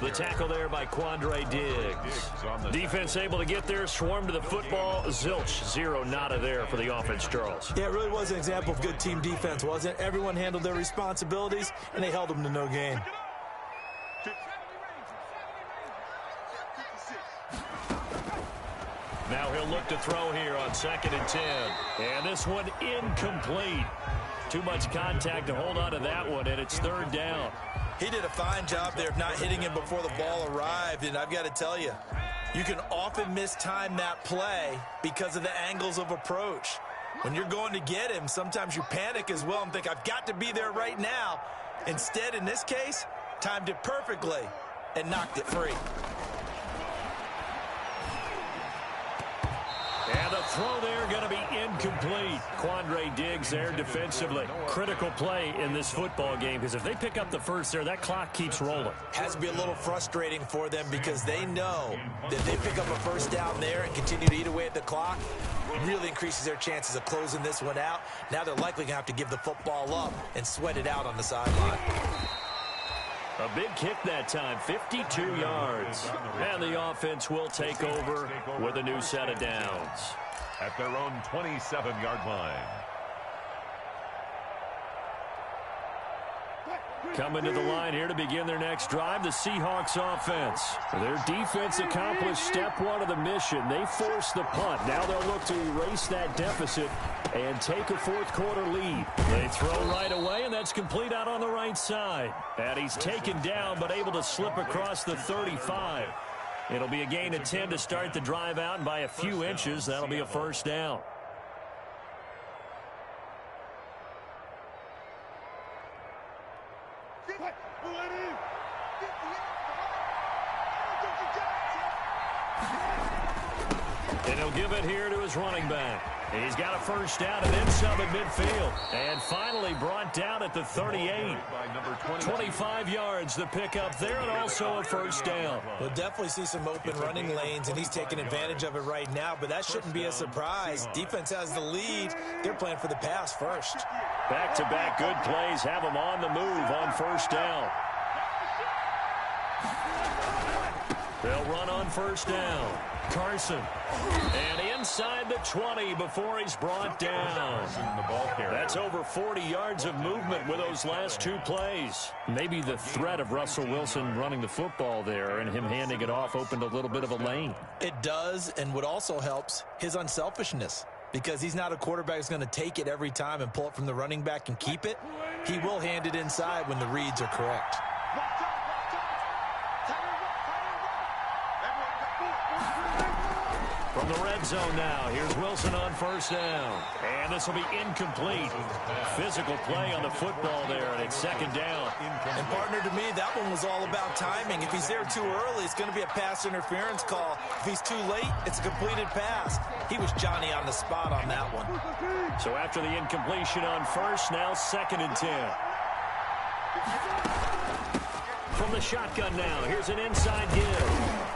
The tackle there by Quandre Diggs. Defense able to get there, swarm to the football. Zilch, zero nada there for the offense, Charles. Yeah, it really was an example of good team defense, wasn't it? Everyone handled their responsibilities, and they held them to no gain. Now he'll look to throw here on 2nd and 10. And this one incomplete. Too much contact to hold on to that one, and it's 3rd down. He did a fine job there of not hitting him before the ball arrived, and I've got to tell you, you can often mistime that play because of the angles of approach. When you're going to get him, sometimes you panic as well and think, I've got to be there right now. Instead, in this case, timed it perfectly and knocked it free. And the throw there going to be incomplete. Quandre Diggs there defensively. Critical play in this football game because if they pick up the first there, that clock keeps rolling. Has to be a little frustrating for them because they know that they pick up a first down there and continue to eat away at the clock. Really increases their chances of closing this one out. Now they're likely going to have to give the football up and sweat it out on the sideline. A big kick that time, 52 yards. And the offense will take over with a new set of downs. At their own 27-yard line. Coming to the line here to begin their next drive, the Seahawks offense. Their defense accomplished step one of the mission. They forced the punt. Now they'll look to erase that deficit and take a fourth-quarter lead. They throw right away, and that's complete out on the right side. And he's taken down but able to slip across the 35. It'll be a gain of 10 to start the drive out, and by a few inches, that'll be a first down. And he'll give it here to his running back. He's got a first down and then some at midfield. And finally brought down at the 38. 25 yards the pickup there and also a first down. We'll definitely see some open running lanes, and he's taking advantage of it right now, but that shouldn't be a surprise. Defense has the lead. They're playing for the pass first. Back-to-back good plays have them on the move on first down. They'll run on first down. Carson. And inside the 20 before he's brought down. That's over 40 yards of movement with those last two plays. Maybe the threat of Russell Wilson running the football there and him handing it off opened a little bit of a lane. It does, and what also helps, his unselfishness. Because he's not a quarterback who's going to take it every time and pull it from the running back and keep it. He will hand it inside when the reads are correct. From the red zone now, here's Wilson on first down. And this will be incomplete. Physical play on the football there, and it's second down. And partner, to me, that one was all about timing. If he's there too early, it's going to be a pass interference call. If he's too late, it's a completed pass. He was Johnny on the spot on that one. So after the incompletion on first, now 2nd and 10. From the shotgun now, here's an inside give.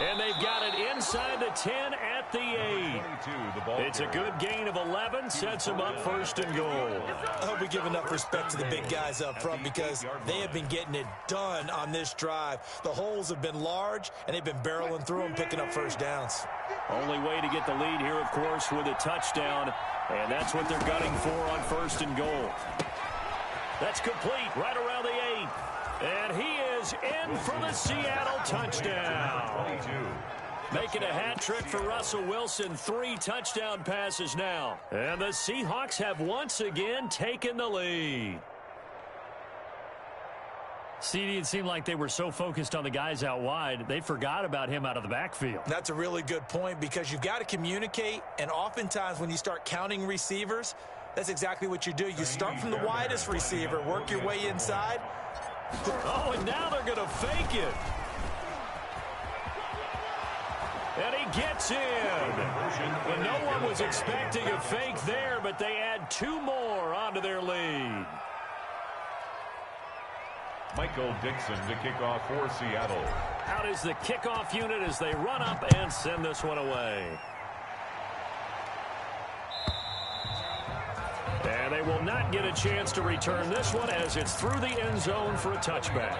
And they've got it inside the 10 at the 8. It's a good gain of 11, sets them up first and goal. I hope we give enough respect to the big guys up front because they have been getting it done on this drive. The holes have been large, and they've been barreling through them, picking up first downs. Only way to get the lead here, of course, with a touchdown, and that's what they're gunning for on first and goal. That's complete right around the 8. And he is in for the Seattle touchdown. Making a hat trick for Russell Wilson. 3 touchdown passes now. And the Seahawks have once again taken the lead. CD, it seemed like they were so focused on the guys out wide, they forgot about him out of the backfield. That's a really good point because you've got to communicate, and oftentimes when you start counting receivers, that's exactly what you do. You start from the widest receiver, work your way inside. Oh, and now they're going to fake it. And he gets in. And no one was expecting a fake there, but they add 2 more onto their lead. Michael Dixon to kick off for Seattle. Out is the kickoff unit as they run up and send this one away. And they will not get a chance to return this one as it's through the end zone for a touchback.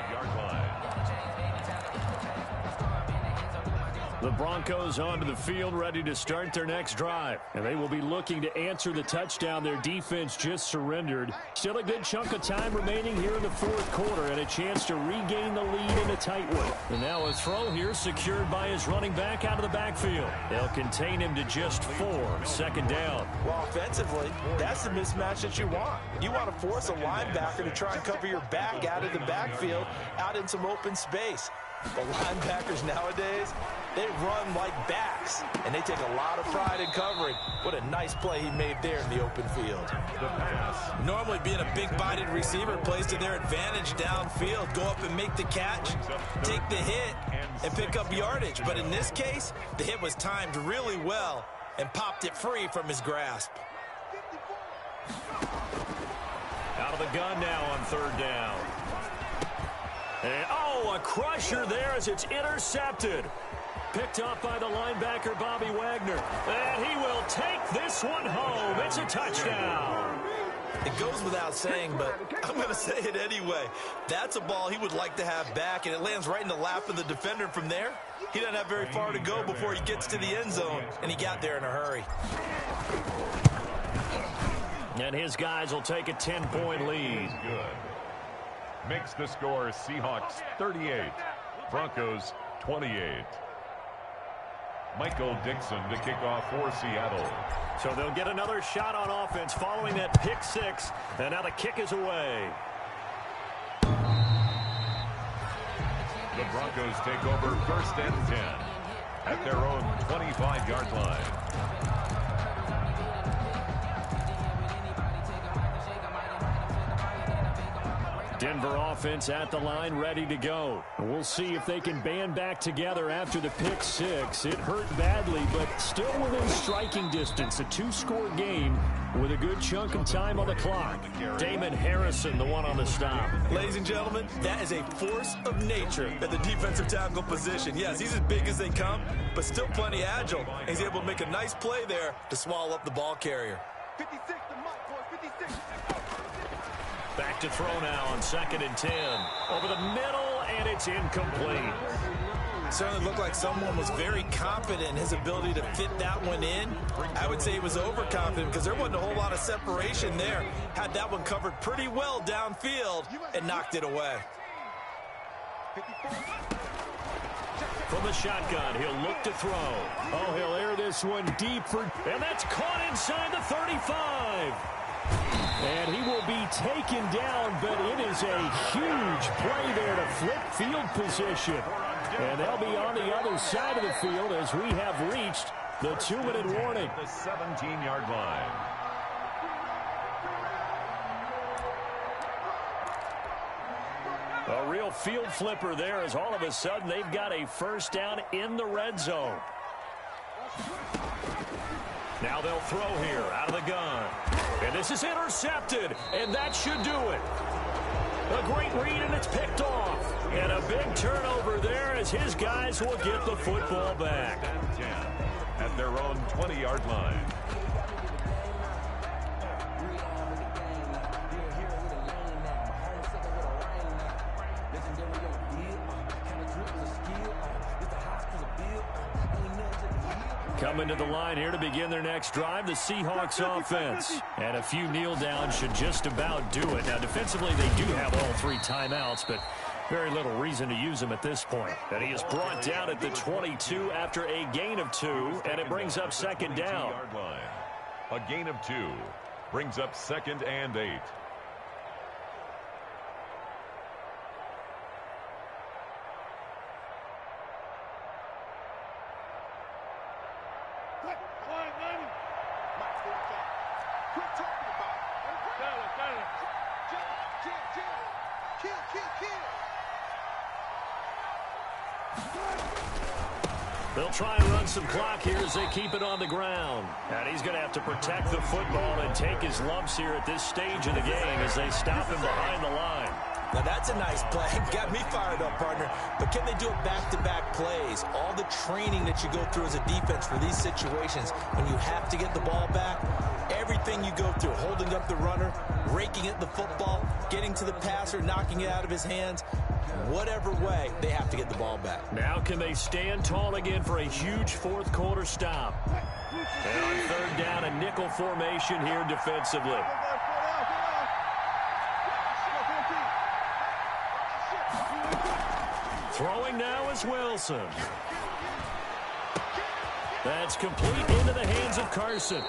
The Broncos onto the field, ready to start their next drive. And they will be looking to answer the touchdown their defense just surrendered. Still a good chunk of time remaining here in the fourth quarter and a chance to regain the lead in a tight one. And now a throw here secured by his running back out of the backfield. They'll contain him to just 4, second down. Well, offensively, that's the mismatch that you want. You want to force a linebacker to try and cover your back out of the backfield, out in some open space. The linebackers nowadays, they run like backs, and they take a lot of pride in covering. What a nice play he made there in the open field. The pass. Normally being a big-bodied receiver plays to their advantage downfield. Go up and make the catch, take the hit, and pick up yardage. But in this case, the hit was timed really well and popped it free from his grasp. Out of the gun now on third down. And, a crusher there as it's intercepted. Picked up by the linebacker, Bobby Wagner. And he will take this one home. It's a touchdown. It goes without saying, but I'm going to say it anyway. That's a ball he would like to have back, and it lands right in the lap of the defender from there. He doesn't have very far to go before he gets to the end zone, and he got there in a hurry. And his guys will take a 10-point lead. Good. Makes the score Seahawks 38, Broncos 28. Michael Dixon to kick off for Seattle. So they'll get another shot on offense following that pick six. And now the kick is away. The Broncos take over first and 10 at their own 25-yard line. Denver offense at the line, ready to go. We'll see if they can band back together after the pick six. It hurt badly, but still within striking distance. A 2-score game with a good chunk of time on the clock. Damon Harrison, the one on the stop. Ladies and gentlemen, that is a force of nature at the defensive tackle position. Yes, he's as big as they come, but still plenty agile. He's able to make a nice play there to swallow up the ball carrier. 56 to Mike, boys, 56. Back to throw now on 2nd and 10. Over the middle, and it's incomplete. It certainly looked like someone was very confident in his ability to fit that one in. I would say he was overconfident because there wasn't a whole lot of separation there. Had that one covered pretty well downfield and knocked it away. From the shotgun, he'll look to throw. Oh, he'll air this one deep for, and that's caught inside the 35. And he will be taken down, but it is a huge play there to flip field position. And they'll be on the other side of the field as we have reached the 2-minute warning. The 17-yard line. A real field flipper there as all of a sudden they've got a first down in the red zone. Now they'll throw here out of the gun. And this is intercepted, and that should do it. A great read, and it's picked off. And a big turnover there as his guys will get the football back. 10 at their own 20-yard line. Coming to the line here to begin their next drive, the Seahawks offense. And a few kneel downs should just about do it. Now, defensively, they do have all 3 timeouts, but very little reason to use them at this point. And he is brought down at the 22 after a gain of 2, and it brings up 2nd down. A gain of 2 brings up 2nd and 8. They'll try and run some clock here as they keep it on the ground. And he's going to have to protect the football and take his lumps here at this stage of the game as they stop him behind the line. Now that's a nice play. Got me fired up, partner. But can they do it back-to-back plays? All the training that you go through as a defense for these situations, when you have to get the ball back, everything you go through, holding up the runner, raking at the football, getting to the passer, knocking it out of his hands, whatever way, they have to get the ball back. Now can they stand tall again for a huge fourth quarter stop? And on third down, a nickel formation here defensively. Throwing now is Wilson. That's complete into the hands of Carson.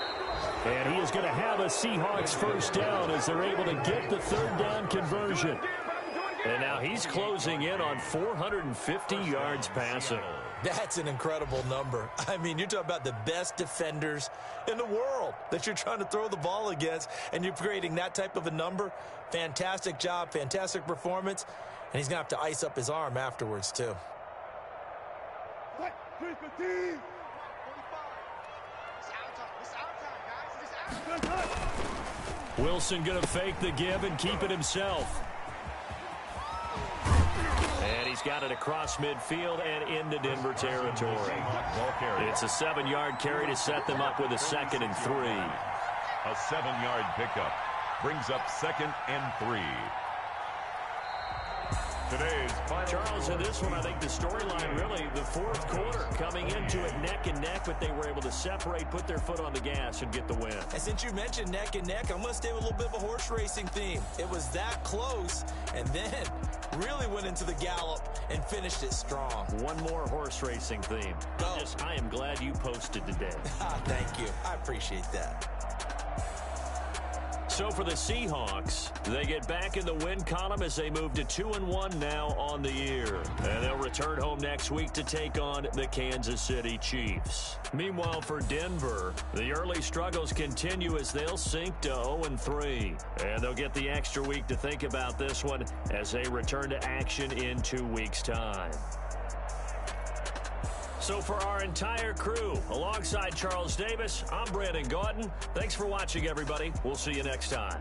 And he is going to have a Seahawks first down as they're able to get the third down conversion. And now he's closing in on 450 yards passing. That's an incredible number. I mean, you're talking about the best defenders in the world that you're trying to throw the ball against, and you're creating that type of a number. Fantastic job, fantastic performance, and he's going to have to ice up his arm afterwards, too. Wilson going to fake the give and keep it himself. And he's got it across midfield and into Denver territory. It's a 7-yard carry to set them up with a 2nd and 3. A 7-yard pickup brings up 2nd and 3. Today's final Charles, in this one, I think the storyline really, the fourth quarter, coming into it neck and neck, but they were able to separate, put their foot on the gas, and get the win. And since you mentioned neck and neck, I'm going to stay with a little bit of a horse racing theme. It was that close, and then really went into the gallop and finished it strong. One more horse racing theme. I am glad you posted today. Thank you. I appreciate that. So for the Seahawks, they get back in the win column as they move to 2-1 now on the year. And they'll return home next week to take on the Kansas City Chiefs. Meanwhile, for Denver, the early struggles continue as they'll sink to 0-3. And they'll get the extra week to think about this one as they return to action in 2 weeks' time. So for our entire crew, alongside Charles Davis, I'm Brandon Gaudin. Thanks for watching, everybody. We'll see you next time.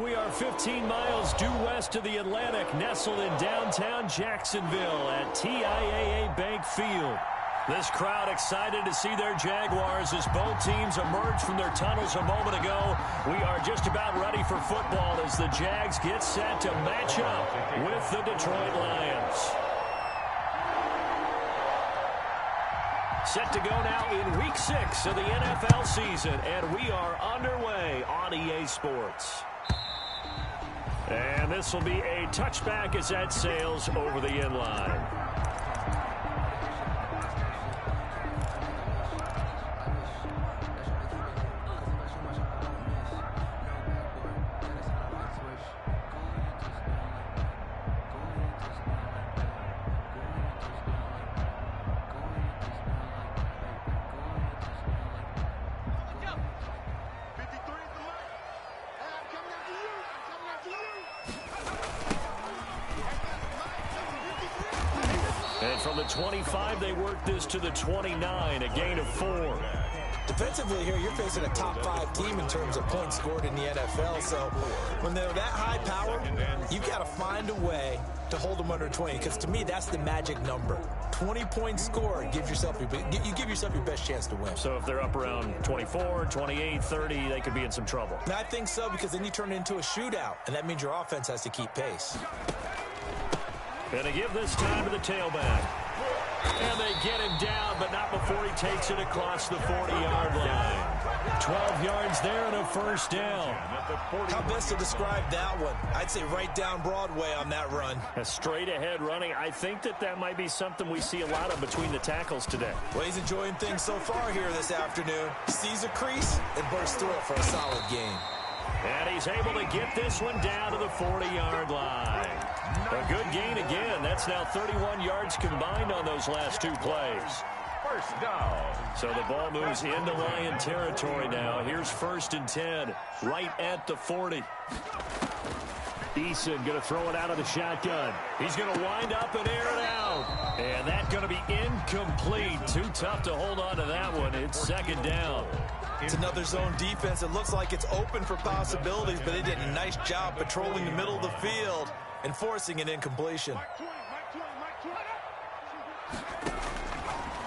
We are 15 miles due west of the Atlantic, nestled in downtown Jacksonville at TIAA Bank Field. This crowd excited to see their Jaguars as both teams emerge from their tunnels a moment ago. We are just about ready for football as the Jags get set to match up with the Detroit Lions. Set to go now in Week 6 of the NFL season, and we are underway on EA Sports. And this will be a touchback as that sails over the end line. And from the 25, they work this to the 29, a gain of 4. Defensively here, you're facing a top-5 team in terms of points scored in the NFL. So when they're that high power, you've got to find a way to hold them under 20. Because to me, that's the magic number. 20 points scored, you give yourself your best chance to win. So if they're up around 24, 28, 30, they could be in some trouble. And I think so, because then you turn it into a shootout, and that means your offense has to keep pace. Going to give this time to the tailback. And they get him down, but not before he takes it across the 40-yard line. 12 yards there and a first down. How best to describe that one? I'd say right down Broadway on that run. A straight-ahead running. I think that might be something we see a lot of between the tackles today. Well, he's enjoying things so far here this afternoon. Sees a crease and bursts through it for a solid gain. And he's able to get this one down to the 40-yard line. A good gain again. That's now 31 yards combined on those last 2 plays. First down. So the ball moves into Lion territory now. Here's 1st and 10, right at the 40. Eason going to throw it out of the shotgun. He's going to wind up and air it out. And that's going to be incomplete. Too tough to hold on to that one. It's 2nd down. It's another zone defense. It looks like it's open for possibilities, but they did a nice job patrolling the middle of the field and forcing an incompletion.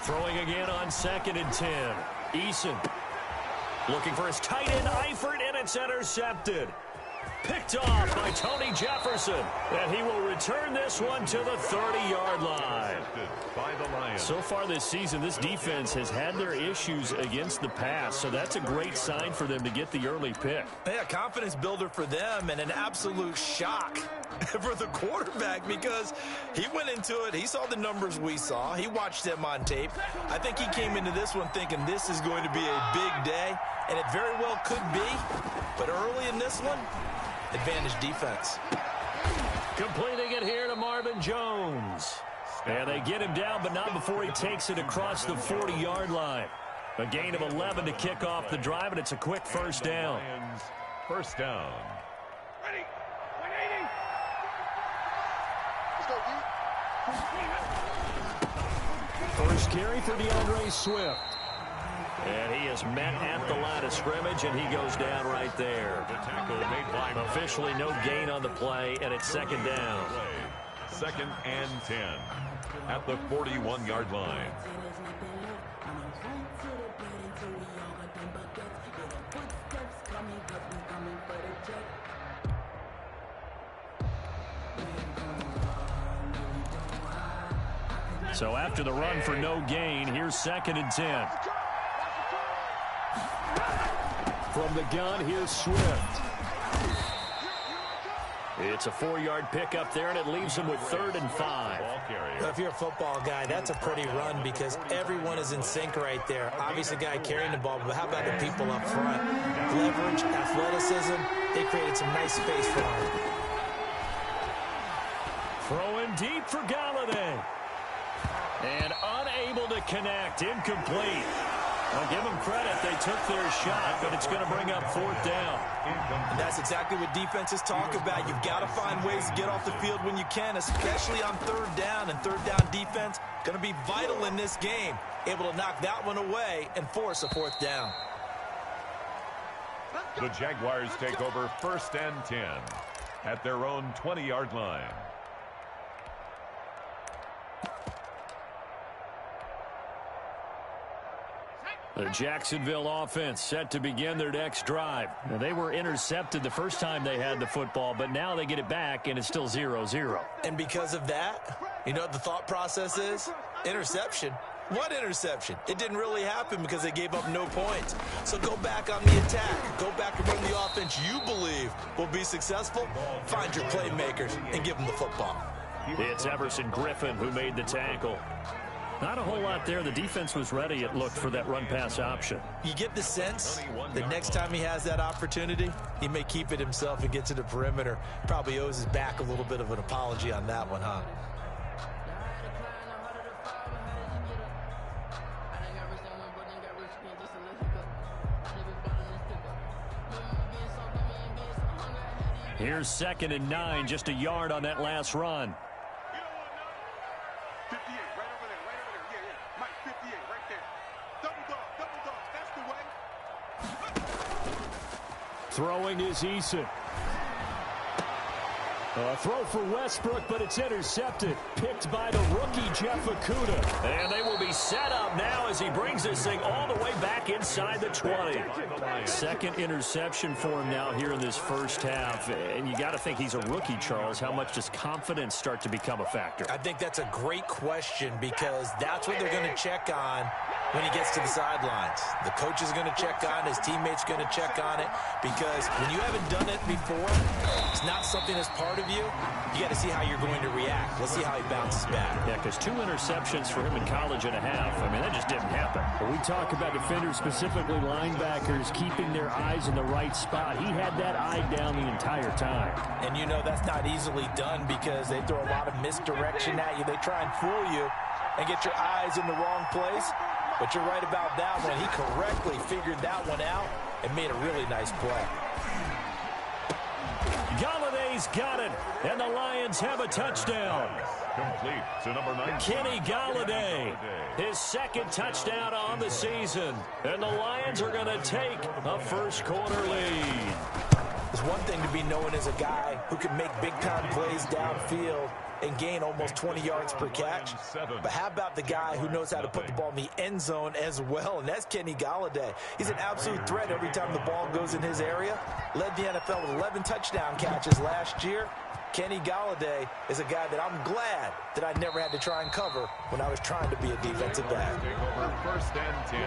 Throwing again on 2nd and 10. Eason looking for his tight end, Eifert, and it's intercepted. Picked off by Tony Jefferson. And he will return this one to the 30-yard line. So far this season, this defense has had their issues against the pass, so that's a great sign for them to get the early pick. Yeah, confidence builder for them and an absolute shock for the quarterback because he went into it. He saw the numbers we saw. He watched them on tape. I think he came into this one thinking this is going to be a big day, and it very well could be. But early in this one, advantage defense. Completing it here to Marvin Jones. And they get him down, but not before he takes it across the 40-yard line. A gain of 11 to kick off the drive, and it's a quick first down. First down. Ready? 180. Let's go, D. First carry for DeAndre Swift. And he is met at the line of scrimmage, and he goes down right there. The tackle made by officially no gain on the play, and it's 2nd down. 2nd and 10 at the 41-yard line. So after the run for no gain, here's 2nd and 10. From the gun, here's Swift. It's a 4-yard pickup there, and it leaves him with 3rd and 5. Well, if you're a football guy, that's a pretty run because everyone is in sync right there. Obviously, the guy carrying the ball, but how about the people up front? Leverage, athleticism, they created some nice space for him. Throwing deep for Galladay. And unable to connect, incomplete. I'll give them credit. They took their shot, but it's going to bring up 4th down. And that's exactly what defenses talk about. You've got to find ways to get off the field when you can, especially on 3rd down. And 3rd down defense going to be vital in this game. Able to knock that one away and force a 4th down. The Jaguars take over 1st and 10 at their own 20-yard line. The Jacksonville offense set to begin their next drive. Now, they were intercepted the first time they had the football, but now they get it back, and it's still 0-0. And because of that, you know what the thought process is? Interception. What interception? It didn't really happen because they gave up no points. So go back on the attack. Go back and run the offense you believe will be successful. Find your playmakers and give them the football. It's Everson Griffin who made the tackle. Not a whole lot there. The defense was ready, it looked, for that run-pass option. You get the sense that next time he has that opportunity, he may keep it himself and get to the perimeter. Probably owes his back a little bit of an apology on that one, huh? Here's 2nd and 9, just a yard on that last run. 58, right over there, yeah. Mike, 58, right there. Double dog, that's the way. Throwing is Eason. A throw for Westbrook, but it's intercepted. Picked by the rookie, Jeff Okudah. And they will be set up now as he brings this thing all the way back inside the 20. Second interception for him now here in this first half. And you got to think he's a rookie, Charles. How much does confidence start to become a factor? I think that's a great question because that's what they're going to check on when he gets to the sidelines. The coach is going to check on, his teammates going to check on it, because when you haven't done it before, it's not something that's part of you. You got to see how you're going to react. Let's see how he bounces back. Yeah, because 2 interceptions for him in college and a half. I mean, that just didn't happen. When we talk about defenders, specifically linebackers, keeping their eyes in the right spot, he had that eye down the entire time. And you know that's not easily done because they throw a lot of misdirection at you. They try and fool you and get your eyes in the wrong place. But you're right about that one. He correctly figured that one out and made a really nice play. Galladay's got it, and the Lions have a touchdown. Complete to number 9. Kenny Galladay, his 2nd touchdown on the season. And the Lions are going to take a first-quarter lead. It's one thing to be known as a guy who can make big-time plays downfield and gain almost 20 yards per catch. But how about the guy who knows how to put the ball in the end zone as well? And that's Kenny Galladay. He's an absolute threat every time the ball goes in his area. Led the NFL with 11 touchdown catches last year. Kenny Galladay is a guy that I'm glad that I never had to try and cover when I was trying to be a defensive back. Take over 1st and 10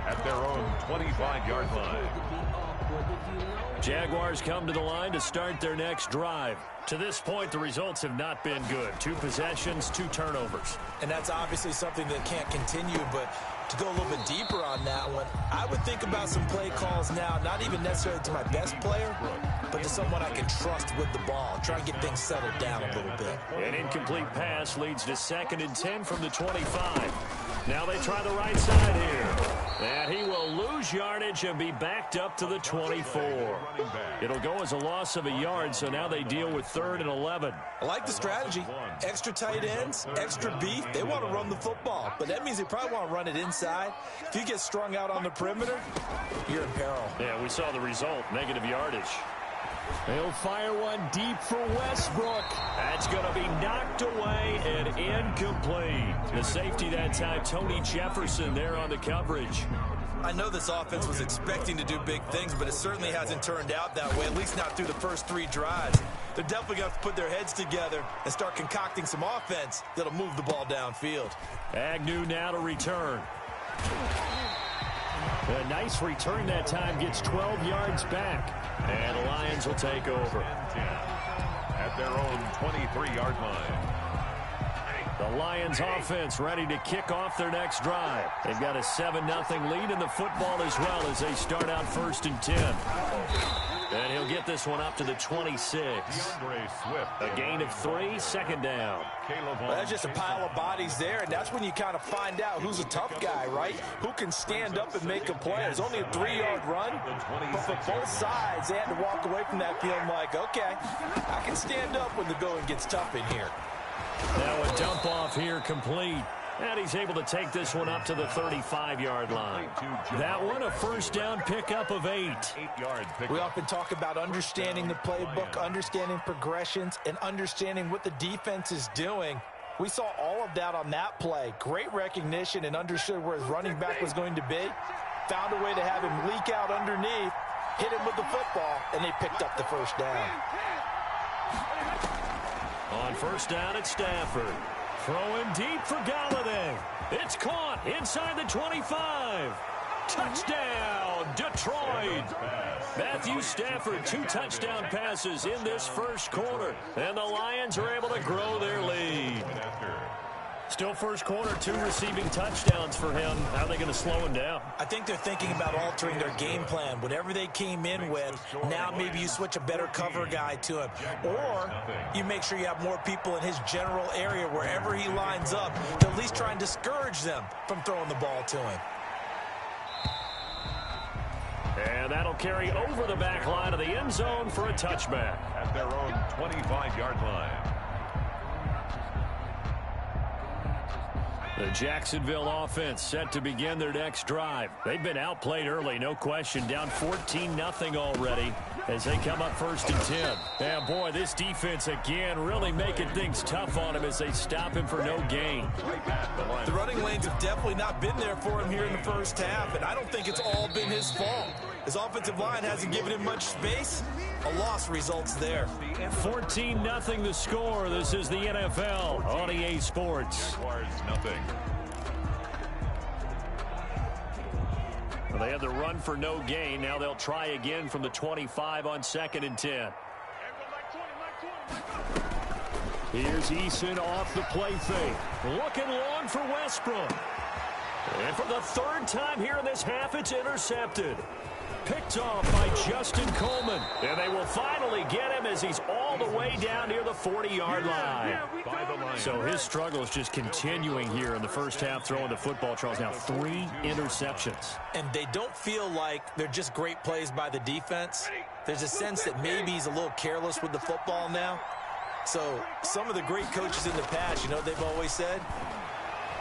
at their own 25-yard line. Jaguars come to the line to start their next drive. To this point, the results have not been good. 2 possessions, 2 turnovers. And that's obviously something that can't continue, but to go a little bit deeper on that one, I would think about some play calls now, not even necessarily to my best player, but to someone I can trust with the ball. Try and get things settled down a little bit. An incomplete pass leads to 2nd and 10 from the 25. Now they try the right side here. And he will lose yardage and be backed up to the 24. It'll go as a loss of a yard, so now they deal with 3rd and 11. I like the strategy. Extra tight ends, extra beef. They want to run the football, but that means they probably want to run it inside. If you get strung out on the perimeter, you're in peril. Yeah, we saw the result, negative yardage. They'll fire one deep for Westbrook. That's going to be knocked away and incomplete. The safety that time, Tony Jefferson there on the coverage. I know this offense was expecting to do big things, but it certainly hasn't turned out that way, at least not through the first 3 drives. They're definitely going to have to put their heads together and start concocting some offense that'll move the ball downfield. Agnew now to return. A nice return that time, gets 12 yards back. And the Lions will take over. At their own 23-yard line. The Lions offense ready to kick off their next drive. They've got a 7-0 lead in the football as well as they start out 1st and 10. And he'll get this one up to the 26. A gain of 3, 2nd down. Well, that's just a pile of bodies there, and that's when you kind of find out who's a tough guy, right? Who can stand up and make a play. It's only a 3-yard run, but for both sides, they had to walk away from that feeling like, okay, I can stand up when the going gets tough in here. Now a dump off here complete. And he's able to take this one up to the 35-yard line. That one, a first down pickup of 8. 8-yard pickup. We often talk about understanding the playbook, understanding progressions, and understanding what the defense is doing. We saw all of that on that play. Great recognition and understood where his running back was going to be. Found a way to have him leak out underneath, hit him with the football, and they picked up the first down. On first down, it's Stafford. Throwing deep for Galladay. It's caught inside the 25. Touchdown, Detroit. Matthew Stafford, 2 touchdown passes in this first quarter. And the Lions are able to grow their lead. Still first quarter, 2 receiving touchdowns for him. How are they going to slow him down? I think they're thinking about altering their game plan. Whatever they came in with, now maybe you switch a better cover guy to him. Or you make sure you have more people in his general area wherever he lines up to at least try and discourage them from throwing the ball to him. And that'll carry over the back line of the end zone for a touchback. At their own 25-yard line. The Jacksonville offense set to begin their next drive. They've been outplayed early, no question. Down 14-0 already as they come up first and 10. And boy, this defense again really making things tough on him as they stop him for no gain. The running lanes have definitely not been there for him here in the first half, and I don't think it's all been his fault. His offensive line hasn't given him much space. A loss results there. 14-0 the score. This is the NFL on EA Sports. Nothing. Well, they had the run for no gain. Now they'll try again from the 25 on 2nd and 10. Here's Eason off the play fake. Looking long for Westbrook. And for the 3rd time here in this half, it's intercepted. Picked off by Justin Coleman. And they will finally get him as he's all the way down near the 40-yard line. So his struggle is just continuing here in the first half, throwing the football. Charles, now 3 interceptions. And they don't feel like they're just great plays by the defense. There's a sense that maybe he's a little careless with the football now. So some of the great coaches in the past, you know what they've always said?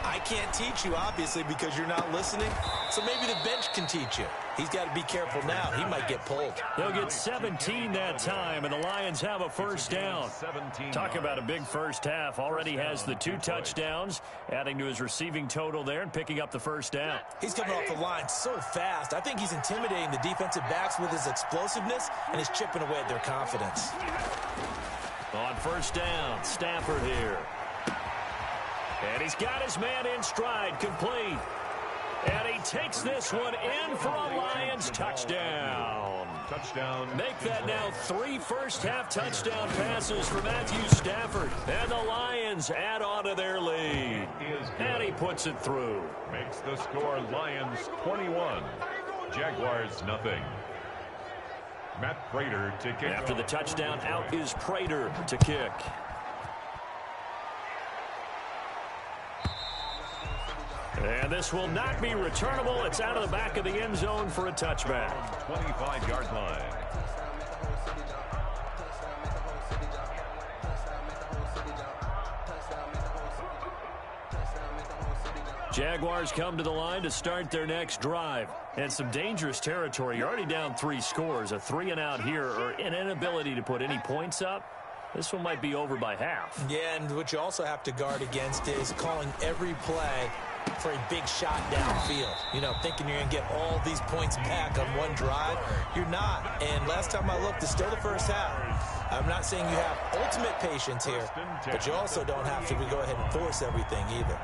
I can't teach you, obviously, because you're not listening. So maybe the bench can teach you. He's got to be careful now. He might get pulled. They'll get 17 that time, and the Lions have a first down. Talk about a big first half. Already has the 2 touchdowns, adding to his receiving total there and picking up the first down. He's coming off the line so fast. I think he's intimidating the defensive backs with his explosiveness, and he's chipping away at their confidence. On first down, Stafford here. And he's got his man in stride, complete. And he takes this one in for a Lions touchdown. Make that now 3 first-half touchdown passes for Matthew Stafford. And the Lions add on to their lead. And he puts it through. Makes the score Lions 21. Jaguars nothing. Matt Prater to kick. After the touchdown, out is Prater to kick. And this will not be returnable. It's out of the back of the end zone for a touchback. 25-yard line. Jaguars come to the line to start their next drive. And some dangerous territory. You're already down 3 scores. A 3-and-out here, or an inability to put any points up. This one might be over by half. Yeah, and what you also have to guard against is calling every play for a big shot downfield. You know, thinking you're going to get all these points back on one drive. You're not. And last time I looked, it's still the first half. I'm not saying you have ultimate patience here, but you also don't have to go ahead and force everything either.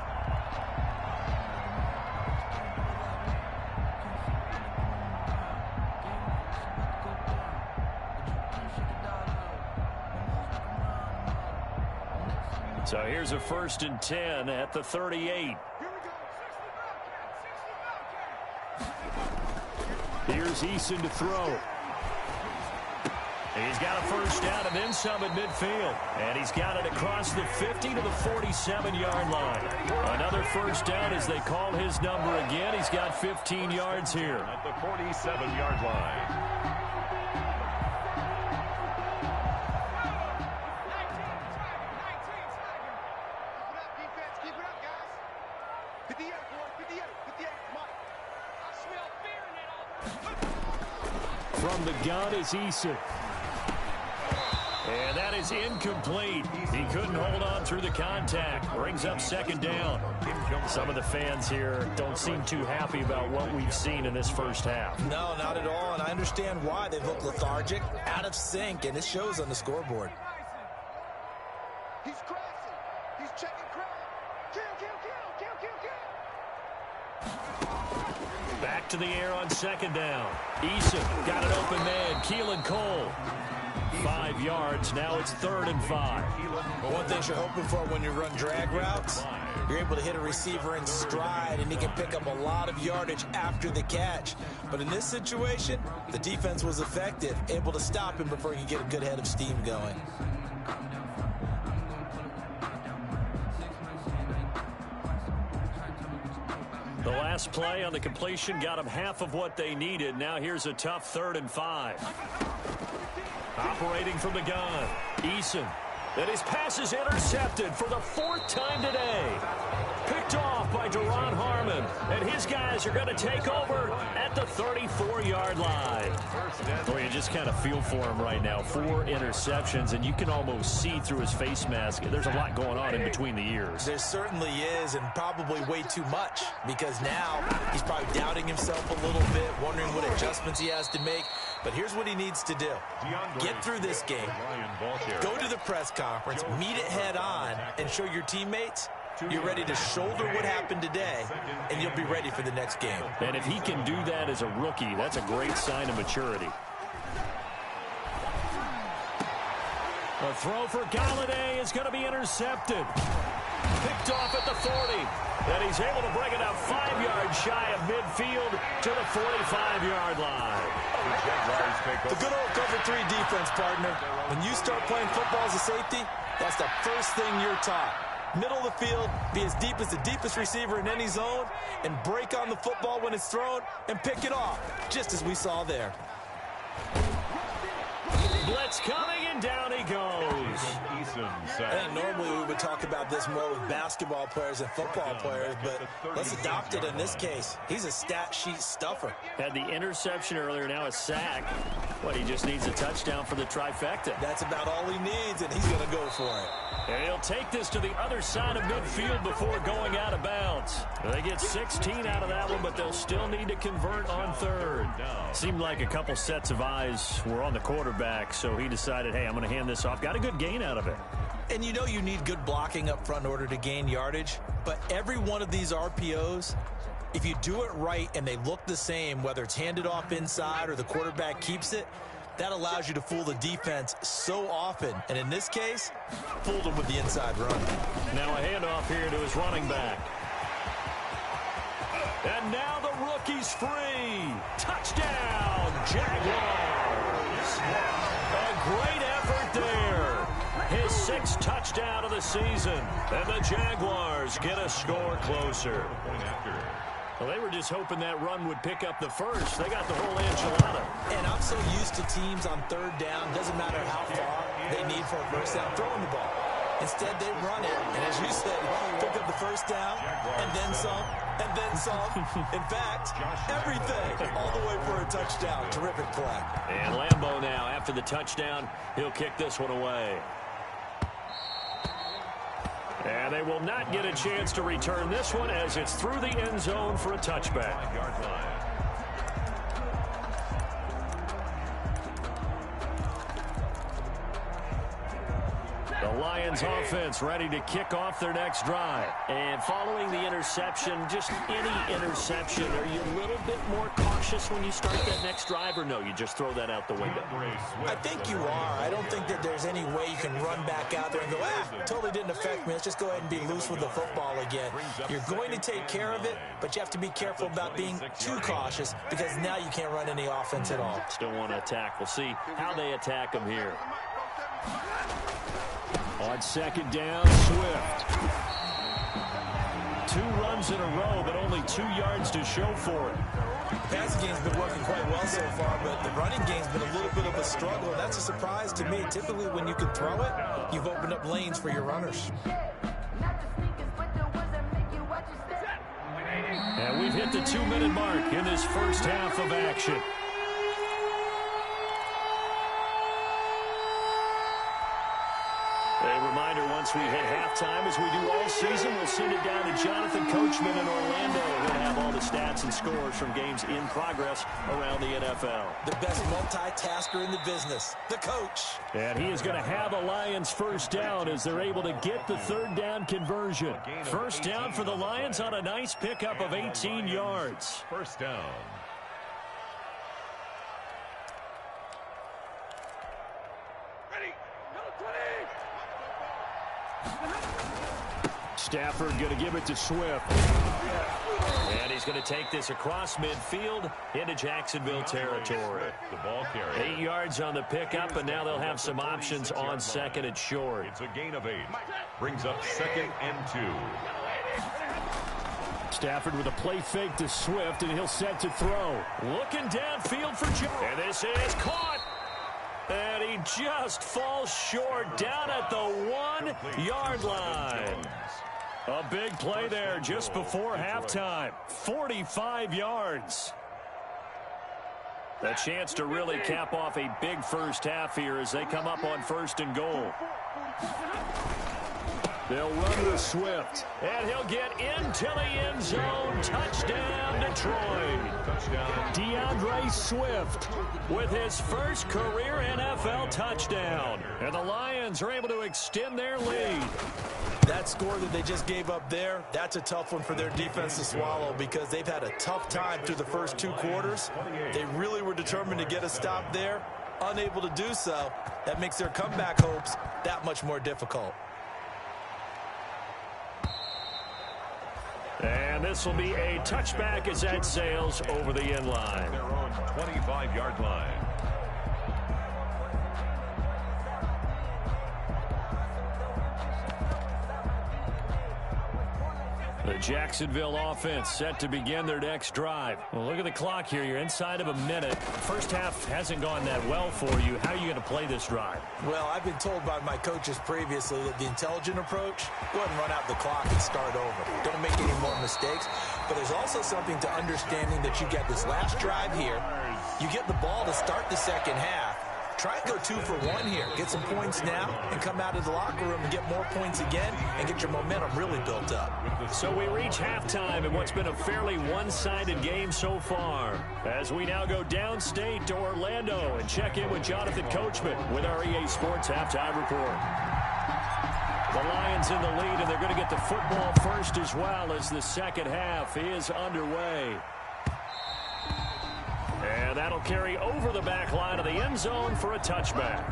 So here's a 1st and 10 at the 38. Here's Eason to throw. He's got a first down and then some at midfield. And he's got it across the 50 to the 47-yard line. Another first down as they call his number again. He's got 15 yards here. At the 47-yard line. From the gun is Eason. And that is incomplete. He couldn't hold on through the contact. Brings up second down. Some of the fans here don't seem too happy about what we've seen in this first half. No, not at all, and I understand why. They look lethargic, out of sync, and it shows on the scoreboard. He's crashing. He's checking crowd. Kill, kill, kill, kill, kill, kill. Back to the air on second down. Eason got an open man. Keelan Cole. 5 yards. Now it's 3rd and 5. But one thing you're hoping for when you run drag routes, you're able to hit a receiver in stride, and he can pick up a lot of yardage after the catch. But in this situation, the defense was effective, able to stop him before he could get a good head of steam going. The last play on the completion got them half of what they needed. Now here's a tough 3rd and 5. Operating from the gun, Eason. And his pass is intercepted for the 4th time today. Picked off by Duron Harmon. And his guys are going to take over at the 34-yard line. Boy, you just kind of feel for him right now. 4 interceptions, and you can almost see through his face mask. There's a lot going on in between the ears. There certainly is, and probably way too much, because now he's probably doubting himself a little bit, wondering what adjustments he has to make. But here's what he needs to do. Get through this game. Go to the press conference, meet it head on, and show your teammates you're ready to shoulder what happened today, and you'll be ready for the next game. And if he can do that as a rookie, that's a great sign of maturity. A throw for Galladay is going to be intercepted. Picked off at the 40. And he's able to bring it up 5 yards shy of midfield to the 45-yard line. The good old cover 3 defense, partner. When you start playing football as a safety, that's the first thing you're taught. Middle of the field, be as deep as the deepest receiver in any zone, and break on the football when it's thrown and pick it off, just as we saw there. Blitz coming, and down he goes. I think normally we would talk about this more with basketball players and football players, but let's adopt it in this case. He's a stat sheet stuffer. Had the interception earlier, now a sack. What, he just needs a touchdown for the trifecta. That's about all he needs, and he's going to go for it. And he'll take this to the other side of midfield before going out of bounds. They get 16 out of that one, but they'll still need to convert on 3rd. Seemed like a couple sets of eyes were on the quarterback, so he decided, hey, I'm going to hand this off. Got a good gain out of it. And you know you need good blocking up front in order to gain yardage, but every one of these RPOs, if you do it right and they look the same, whether it's handed off inside or the quarterback keeps it, that allows you to fool the defense so often. And in this case, fooled him with the inside run. Now a handoff here to his running back. And now the rookie's free. Touchdown, Jaguars. A great effort there. His 6th touchdown of the season. And the Jaguars get a score closer. Well, they were just hoping that run would pick up the first. They got the whole enchilada. And I'm so used to teams on 3rd down, doesn't matter how far they need for a first down, throwing the ball. Instead, they run it, and as you said, pick up the first down, and then some, and then some. In fact, everything, all the way for a touchdown. Terrific play. And Lambeau now, after the touchdown, he'll kick this one away. And they will not get a chance to return this one as it's through the end zone for a touchback. The Lions offense ready to kick off their next drive. And following the interception, just any interception, are you a little bit more cautious when you start that next drive, or no, you just throw that out the window? I think you are. I don't think that there's any way you can run back out there and go, totally didn't affect me. Let's just go ahead and be loose with the football again. You're going to take care of it, but you have to be careful about being too cautious because now you can't run any offense at all. Still want to attack. We'll see how they attack them here. On second down, Swift. 2 runs in a row, but only 2 yards to show for it. The passing game's been working quite well so far, but the running game's been a little bit of a struggle. That's a surprise to me. Typically, when you can throw it, you've opened up lanes for your runners. And we've hit the 2-minute mark in this first half of action. once we hit halftime, as we do all season, we'll send it down to Jonathan Coachman in Orlando. He'll have all the stats and scores from games in progress around the NFL. The best multitasker in the business, the coach. And he is going to have a Lions first down as they're able to get the third down conversion. First down for the Lions on a nice pickup of 18 yards. First down. Stafford going to give it to Swift. And he's going to take this across midfield into Jacksonville territory. The ball carrier. 8 yards on the pickup, and now they'll have some options on second and short. It's a gain of 8. Brings up 2nd and 2. Stafford with a play fake to Swift, and he'll set to throw. Looking downfield for Joe. And this is caught. And he just falls short down at the 1-yard line. A big play there just before halftime. 45 yards. A chance to really cap off a big first half here as they come up on 1st and goal. They'll run with Swift, and he'll get into the end zone. Touchdown, Detroit. Touchdown. DeAndre Swift with his first career NFL touchdown. And the Lions are able to extend their lead. That score that they just gave up there, that's a tough one for their defense to swallow because they've had a tough time through the first 2 quarters. They really were determined to get a stop there. Unable to do so, that makes their comeback hopes that much more difficult. And this will be a touchback as that sails over the end line. Their own 25-yard line. The Jacksonville offense set to begin their next drive. Well, look at the clock here. You're inside of a minute. First half hasn't gone that well for you. How are you going to play this drive? Well, I've been told by my coaches previously that the intelligent approach, go ahead and run out the clock and start over. Don't make any more mistakes. But there's also something to understanding that you get this last drive here. You get the ball to start the second half. Try and go 2 for 1 here. Get some points now and come out of the locker room and get more points again and get your momentum really built up. So we reach halftime in what's been a fairly one-sided game so far. As we now go downstate to Orlando and check in with Jonathan Coachman with our EA Sports Halftime Report. The Lions in the lead, and they're going to get the football first as well as the second half is underway. And that'll carry over the back line of the end zone for a touchback.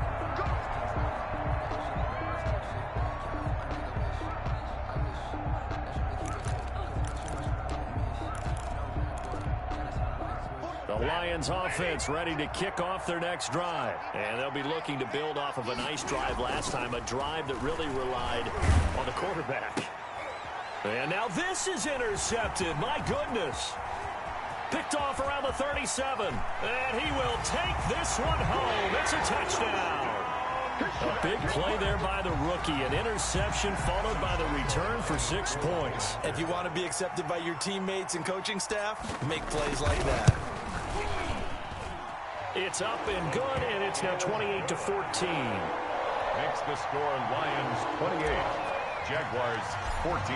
The Lions offense ready to kick off their next drive. And they'll be looking to build off of a nice drive last time, a drive that really relied on the quarterback. And now this is intercepted. My goodness. Picked off around the 37, and he will take this one home. It's a touchdown. A big play there by the rookie. An interception followed by the return for 6 points. If you want to be accepted by your teammates and coaching staff, make plays like that. It's up and good, and it's now 28-14. Makes the score Lions 28, Jaguars 14.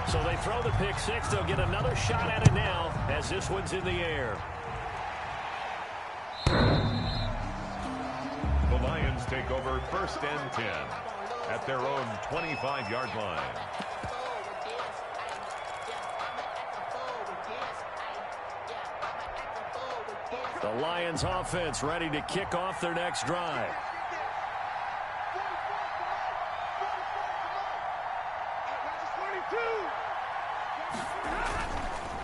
So they throw the pick 6. They'll get another shot at it now as this one's in the air. The Lions take over 1st and 10 at their own 25-yard line. The Lions offense ready to kick off their next drive.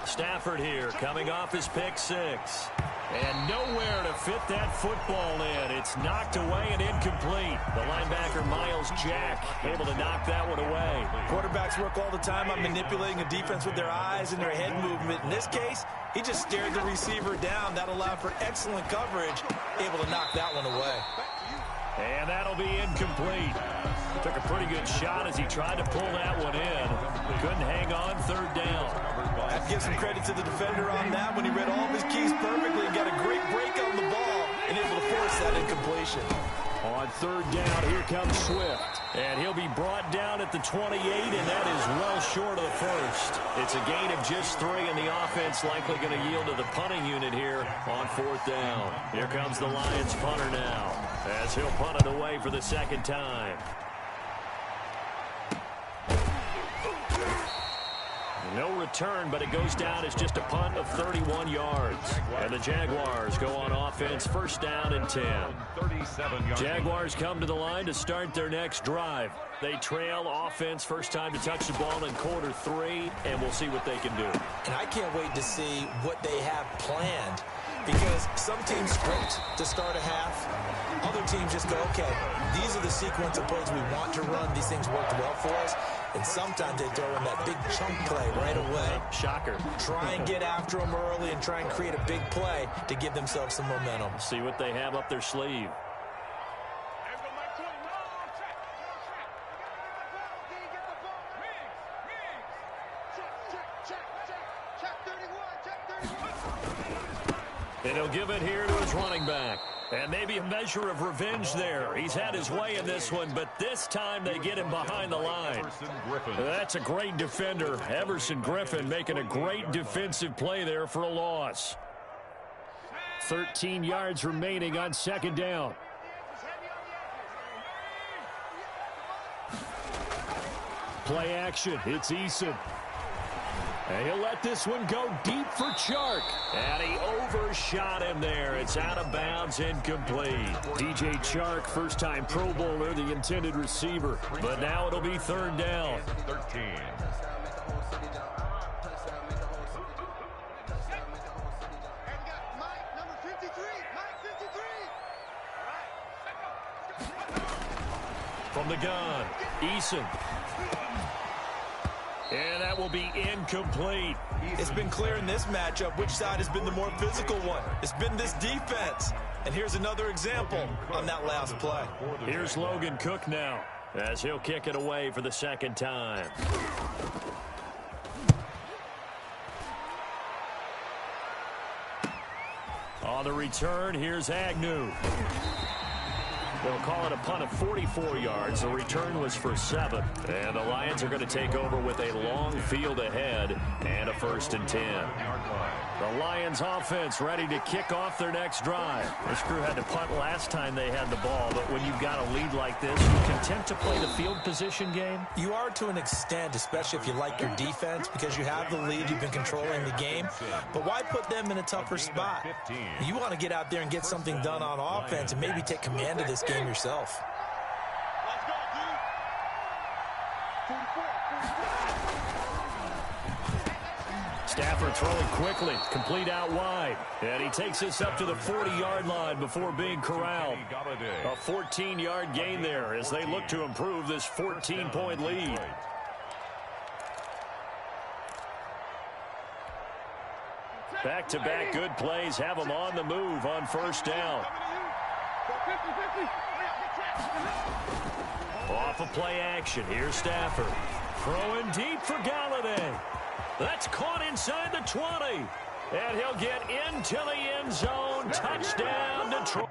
Stafford here coming off his pick 6. And nowhere to fit that football in. It's knocked away and incomplete. The linebacker, Miles Jack, able to knock that one away. Quarterbacks work all the time on manipulating a defense with their eyes and their head movement. In this case, he just stared the receiver down. That allowed for excellent coverage, able to knock that one away. And that'll be incomplete. Took a pretty good shot as he tried to pull that one in. Couldn't hang on 3rd down. I have to give some credit to the defender on that when he read all of his keys perfectly and got a great break on the ball and able to force that incompletion. On third down, here comes Swift. And he'll be brought down at the 28, and that is well short of the first. It's a gain of just 3, and the offense likely going to yield to the punting unit here on fourth down. Here comes the Lions punter now, as he'll punt it away for the second time. No return, but it goes down as just a punt of 31 yards. And the Jaguars go on offense, first down and 10. Jaguars come to the line to start their next drive. They trail offense, first time to touch the ball in quarter 3, and we'll see what they can do. And I can't wait to see what they have planned, because some teams sprint to start a half. Other teams just go, okay, these are the sequence of plays we want to run. These things worked well for us. And sometimes they throw in that big chunk play right away. Shocker. Try and get after them early and try and create a big play to give themselves some momentum. See what they have up their sleeve. And he'll give it here to his running back. And maybe a measure of revenge there. He's had his way in this one, but this time they get him behind the line. That's a great defender. Everson Griffin making a great defensive play there for a loss. 13 yards remaining on second down. Play action. It's Eason. And he'll let this one go deep for Chark. And he overshot him there. It's out of bounds, incomplete. DJ Chark, first-time Pro Bowler, the intended receiver. But now it'll be third down. 13. From the gun, Eason. And that will be incomplete. It's been clear in this matchup which side has been the more physical one. It's been this defense. And here's another example on that last play. Here's Logan Cook now, as he'll kick it away for the second time. On the return, here's Agnew. They'll call it a punt of 44 yards. The return was for 7. And the Lions are going to take over with a long field ahead and a first and 10. The Lions offense ready to kick off their next drive. This crew had to punt last time they had the ball, but when you've got a lead like this, you content to play the field position game? You are to an extent, especially if you like your defense, because you have the lead, you've been controlling the game. But why put them in a tougher spot? You want to get out there and get something done on offense and maybe take command of this game yourself. Stafford throwing quickly, complete out wide. And he takes this up to the 40-yard line before being corralled. A 14-yard gain there as they look to improve this 14-point lead. Back-to-back good plays have them on the move on first down. Off of play action, here's Stafford. Throwing deep for Galladay. That's caught inside the 20. And he'll get into the end zone. Touchdown, Detroit.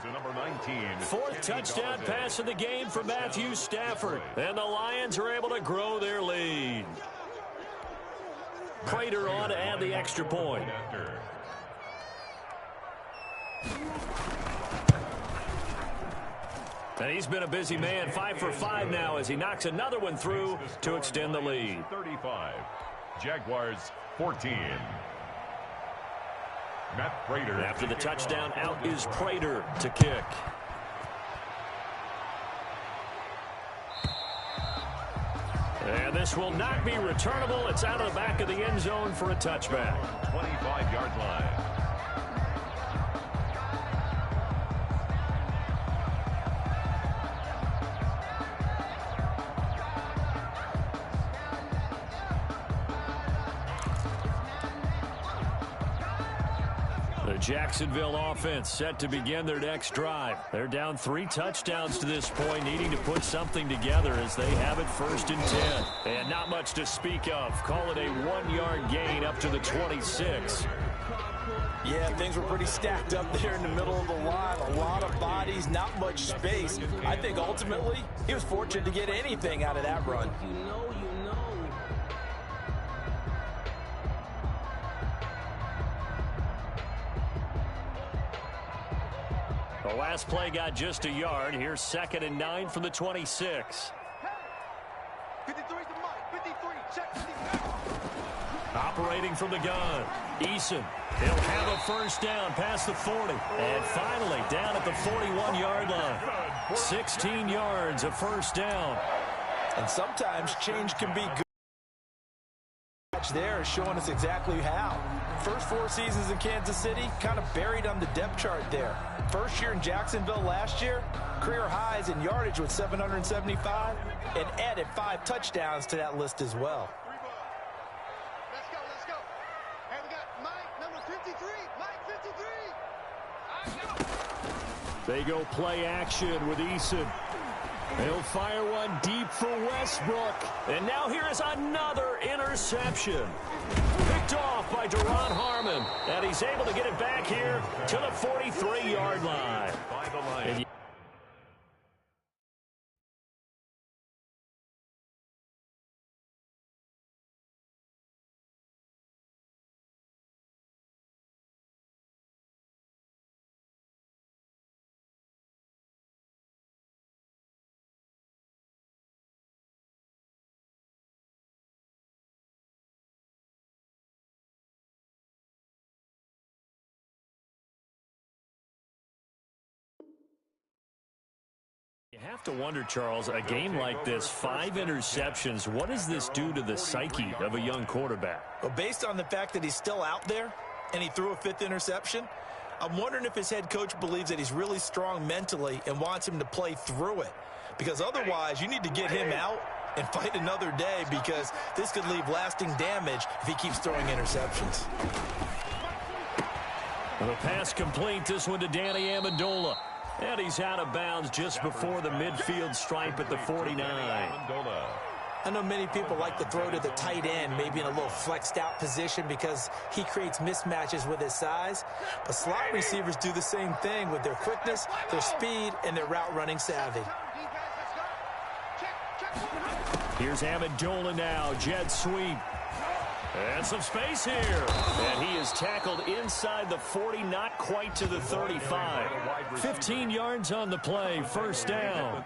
To number 19. Fourth touchdown pass of the game for Matthew Stafford. And the Lions are able to grow their lead. Prater on to add the extra point. And he's been a busy man, 5 for 5 now as he knocks another one through to extend the lead. 35. Jaguars 14. Matt Prater. After the touchdown, out is Prater to kick. And this will not be returnable. It's out of the back of the end zone for a touchback. 25-yard line. The Jacksonville offense set to begin their next drive. They're down 3 touchdowns to this point, needing to put something together as they have it 1st and 10. And not much to speak of. Call it a 1-yard gain up to the 26. Yeah, things were pretty stacked up there in the middle of the line. A lot of bodies, not much space. I think ultimately he was fortunate to get anything out of that run. You know. The last play got just a yard. Here's 2nd and 9 from the 26. 53's the mic. 53. Check 53. Operating from the gun. Eason. He'll have a 1st down past the 40. And finally down at the 41-yard line. 16 yards, a 1st down. And sometimes change can be good. There is showing us exactly how. First 4 seasons in Kansas City, kind of buried on the depth chart there. First year in Jacksonville last year, career highs in yardage with 775, and added 5 touchdowns to that list as well. Let's go. Hey, we got Mike, number 53. Mike 53. They go play action with Eason. He'll fire one deep for Westbrook. And now here is another interception. Picked off by Duron Harmon. And he's able to get it back here to the 43-yard line. By the line. You have to wonder, Charles, a game like this, 5 interceptions, what does this do to the psyche of a young quarterback? Well, based on the fact that he's still out there and he threw a 5th interception, I'm wondering if his head coach believes that he's really strong mentally and wants him to play through it. Because otherwise, you need to get him out and fight another day, because this could leave lasting damage if he keeps throwing interceptions. The pass complete, this one to Danny Amendola. And he's out of bounds just before the midfield stripe at the 49. I know many people like to throw to the tight end, maybe in a little flexed out position because he creates mismatches with his size. But slot receivers do the same thing with their quickness, their speed, and their route running savvy. Here's Amendola now, jet sweep. And some space here. And he is tackled inside the 40, not quite to the 35. 15 yards on the play, 1st down.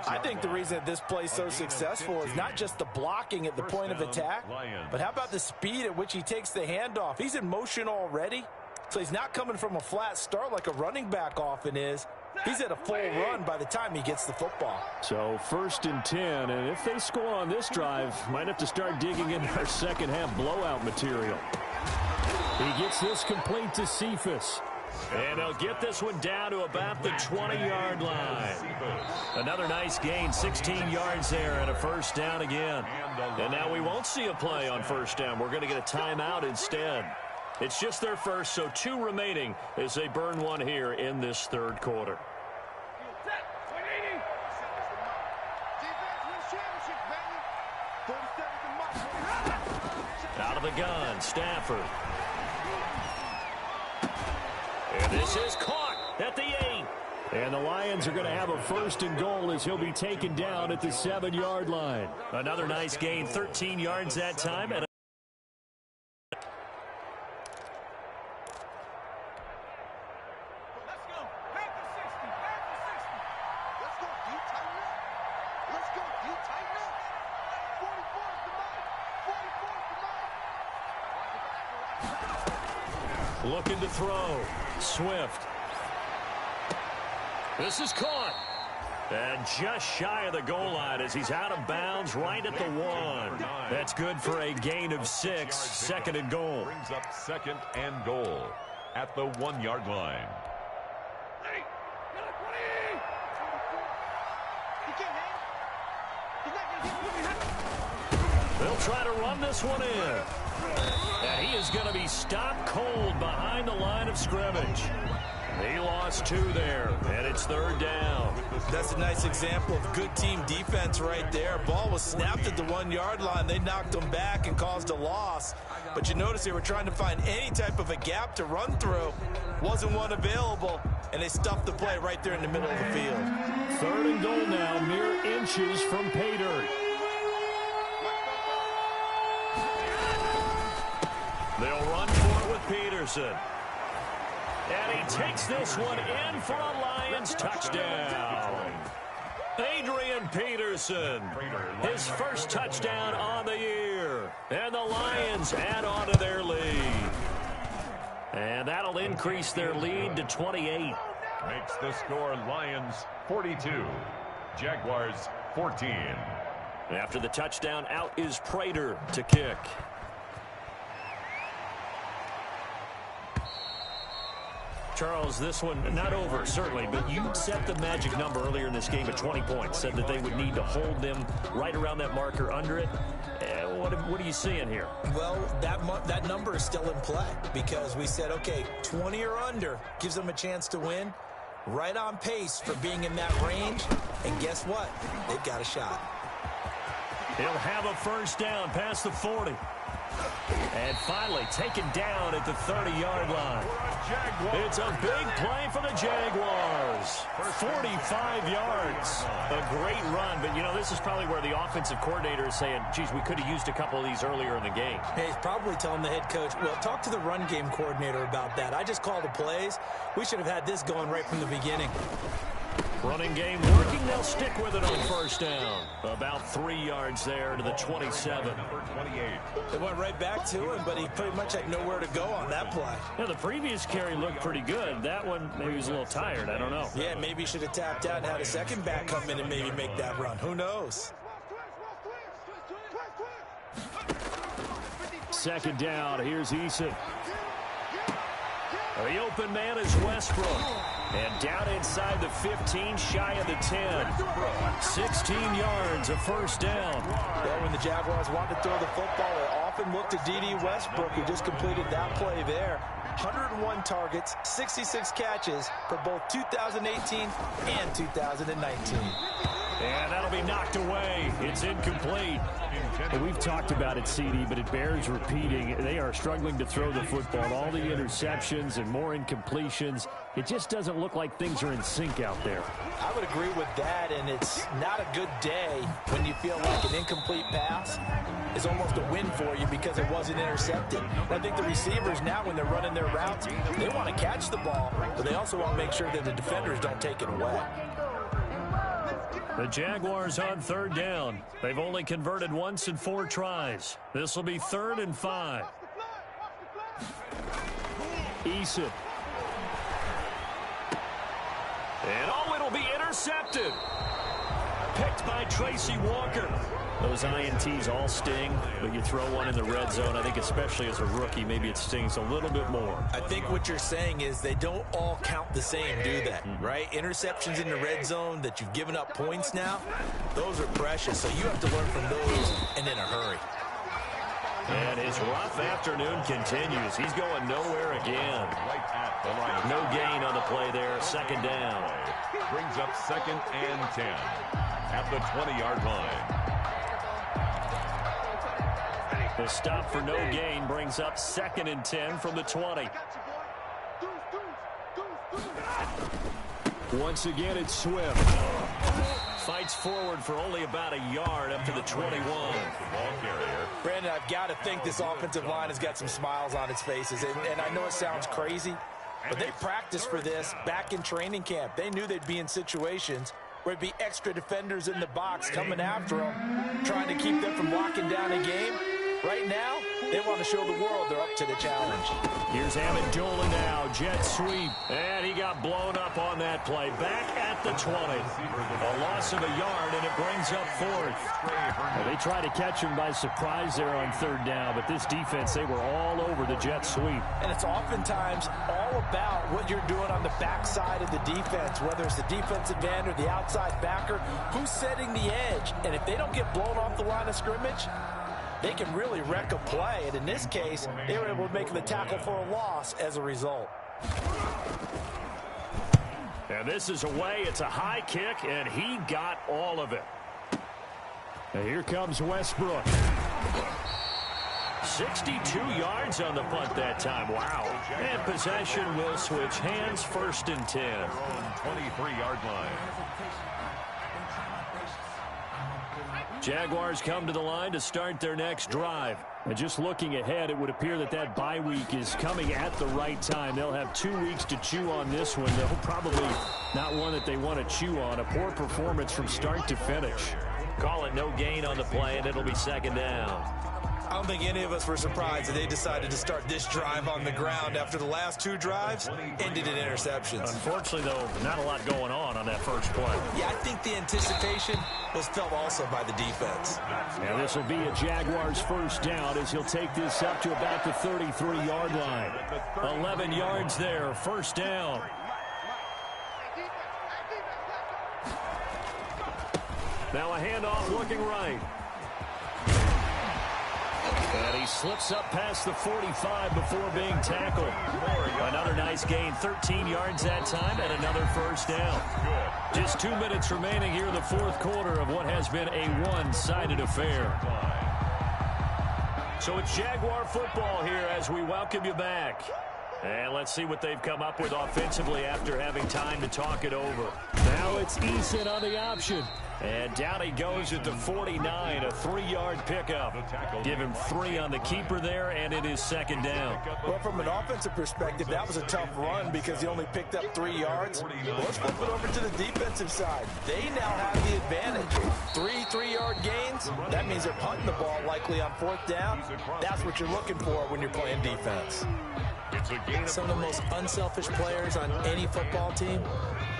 I think the reason that this play is so successful is not just the blocking at the point of attack, but how about the speed at which he takes the handoff? He's in motion already, so he's not coming from a flat start like a running back often is. He's at a full run by the time he gets the football. So 1st and 10, and if they score on this drive, might have to start digging into our second half blowout material. He gets this complete to Cephas. And they'll get this one down to about the 20-yard line. Another nice gain, 16 yards there and a 1st down again. And now we won't see a play on 1st down. We're going to get a timeout instead. It's just their first, so 2 remaining as they burn one here in this 3rd quarter. Out of the gun, Stafford. And this is caught at the 8. And the Lions are going to have a 1st and goal as he'll be taken down at the 7-yard line. Another nice gain, 13 yards that time. And looking to throw. Swift. This is caught. And just shy of the goal line as he's out of bounds right at the 1. That's good for a gain of 6. Second and goal. Brings up second and goal at the 1-yard line. They'll try to run this one in. And he is going to be stopped cold behind the line of scrimmage. He lost 2 there, and it's third down. That's a nice example of good team defense right there. Ball was snapped at the 1-yard line. They knocked him back and caused a loss. But you notice they were trying to find any type of a gap to run through. Wasn't one available, and they stuffed the play right there in the middle of the field. Third and goal now, mere inches from pay dirt. They'll run for it with Peterson. And he takes this one in for a Lions touchdown. Adrian Peterson, his first touchdown on the year. And the Lions add on to their lead. And that'll increase their lead to 28. Makes the score Lions 42, Jaguars 14. After the touchdown, out is Prater to kick. Charles, this one not over, certainly, but you set the magic number earlier in this game at 20 points, said that they would need to hold them right around that marker under it. What are you seeing here? Well, that number is still in play because we said, okay, 20 or under gives them a chance to win. Right on pace for being in that range. And guess what? They've got a shot. He'll have a first down past the 40. And finally taken down at the 30-yard line. It's a big play for the Jaguars. 45 yards. A great run. But, you know, this is probably where the offensive coordinator is saying, geez, we could have used a couple of these earlier in the game. Hey, he's probably telling the head coach, well, talk to the run game coordinator about that. I just called the plays. We should have had this going right from the beginning. Running game working. They'll stick with it on first down. About 3 yards there to the 27. Number 28. They went right back to him, but he pretty much had nowhere to go on that play. Yeah, the previous carry looked pretty good. That one, maybe he was a little tired. I don't know. Yeah, maybe he should have tapped out and had a second back come in and maybe make that run. Who knows? Second down. Here's Eason. The open man is Westbrook. And down inside the 15, shy of the 10. 16 yards, a first down. Well, when the Jaguars want to throw the football, they often look to D.D. Westbrook, who just completed that play there. 101 targets, 66 catches for both 2018 and 2019. And that'll be knocked away. It's incomplete. And we've talked about it, CD, but it bears repeating. They are struggling to throw the football. All the interceptions and more incompletions. It just doesn't look like things are in sync out there. I would agree with that, and it's not a good day when you feel like an incomplete pass is almost a win for you because it wasn't intercepted. And I think the receivers now, when they're running their routes, they want to catch the ball, but they also want to make sure that the defenders don't take it away. The Jaguars on third down. They've only converted once in 4 tries. This will be 3rd and 5. Eason. And it'll be intercepted. Picked by Tracy Walker. Those INTs all sting, but you throw one in the red zone, I think especially as a rookie, maybe it stings a little bit more. I think what you're saying is they don't all count the same, do they? Right? Interceptions in the red zone that you've given up points now, those are precious, so you have to learn from those and in a hurry. And his rough afternoon continues. He's going nowhere again. Right at the line. No gain on the play there. Second down. Brings up 2nd and 10 at the 20-yard line. The stop for no gain brings up 2nd and 10 from the 20. Once again, it's Swift. Fights forward for only about a yard up to the 21. Brandon, I've got to think this offensive line has got some smiles on its faces. And I know it sounds crazy, but they practiced for this back in training camp. They knew they'd be in situations where it'd be extra defenders in the box coming after them, trying to keep them from locking down a game. Right now, they want to show the world they're up to the challenge. Here's Amendola now, jet sweep, and he got blown up on that play. Back at the 20. A loss of a yard, and it brings up fourth. Well, they tried to catch him by surprise there on third down, but this defense, they were all over the jet sweep. And it's oftentimes all about what you're doing on the backside of the defense, whether it's the defensive end or the outside backer, who's setting the edge. And if they don't get blown off the line of scrimmage, they can really wreck a play. And in this case, they were able to make the tackle for a loss as a result. And this is away. It's a high kick, and he got all of it. And here comes Westbrook. 62 yards on the punt that time. Wow. And possession will switch hands, 1st and 10. 23-yard line. Jaguars come to the line to start their next drive. And just looking ahead, it would appear that that bye week is coming at the right time. They'll have 2 weeks to chew on this one. They'll probably not one that they want to chew on. A poor performance from start to finish. Call it no gain on the play, and it'll be 2nd down. I don't think any of us were surprised that they decided to start this drive on the ground after the last 2 drives ended in interceptions. Unfortunately, though, not a lot going on that first play. Yeah, I think the anticipation was felt also by the defense. Now this will be a Jaguars 1st down as he'll take this up to about the 33-yard line. 11 yards there, 1st down. Now a handoff looking right. And he slips up past the 45 before being tackled. Another nice gain, 13 yards that time, and another 1st down. Just 2 minutes remaining here in the 4th quarter of what has been a one-sided affair. So it's Jaguar football here as we welcome you back. And let's see what they've come up with offensively after having time to talk it over. Now it's Eason on the option. And down he goes at the 49, a 3-yard pickup. Give him 3 on the keeper there, and it is 2nd down. Well, from an offensive perspective, that was a tough run because he only picked up 3 yards. Well, let's flip it over to the defensive side. They now have the advantage. 3 3-yard gains. That means they're punting the ball likely on 4th down. That's what you're looking for when you're playing defense. Some of the most unselfish players on any football team,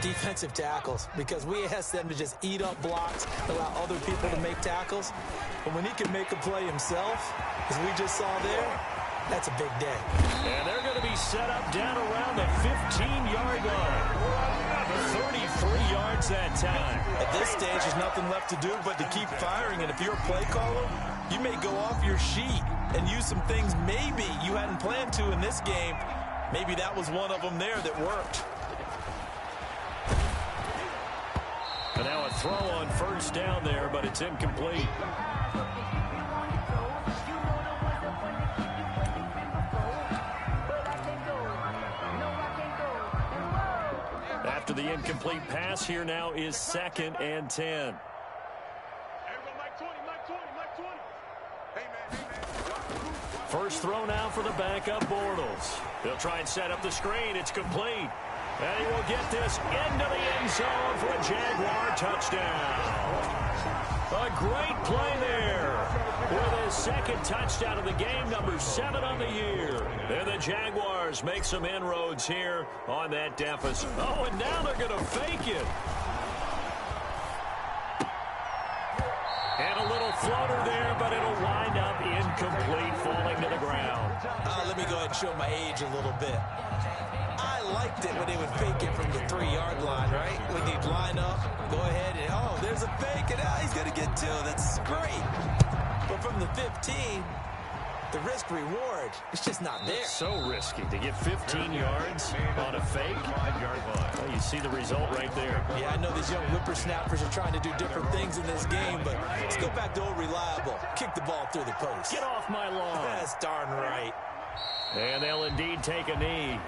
defensive tackles, because we ask them to just eat up blocks, allow other people to make tackles. But when he can make a play himself, as we just saw there, that's a big day. And they're going to be set up down around the 15-yard line. 33 yards that time. At this stage, there's nothing left to do but to keep firing. And if you're a play caller, you may go off your sheet and use some things maybe you hadn't planned to in this game. Maybe that was one of them there that worked. And now a throw on 1st down there, but it's incomplete. After the incomplete pass, here now is 2nd and 10. First throw now for the backup Bortles. They'll try and set up the screen. It's complete. And he will get this into the end zone for a Jaguar touchdown. A great play there with his 2nd touchdown of the game, number 7 on the year. And the Jaguars make some inroads here on that deficit. Oh, and now they're going to fake it. And a little floater there, but it'll wind up incomplete, falling to the ground. Let me go ahead and show my age a little bit. I liked it when they would fake it from the 3-yard line, right? When they'd line up, go ahead and, oh, there's a fake, and he's going to get 2. That's great. But from the 15, the risk-reward, it's just not there. It's so risky to get 15 yards on a fake. 5-yard line. Well, you see the result right there. Yeah, I know these young whippersnappers are trying to do different things in this game, but let's go back to old reliable. Kick the ball through the post. Get off my lawn. That's darn right. And they'll indeed take a knee.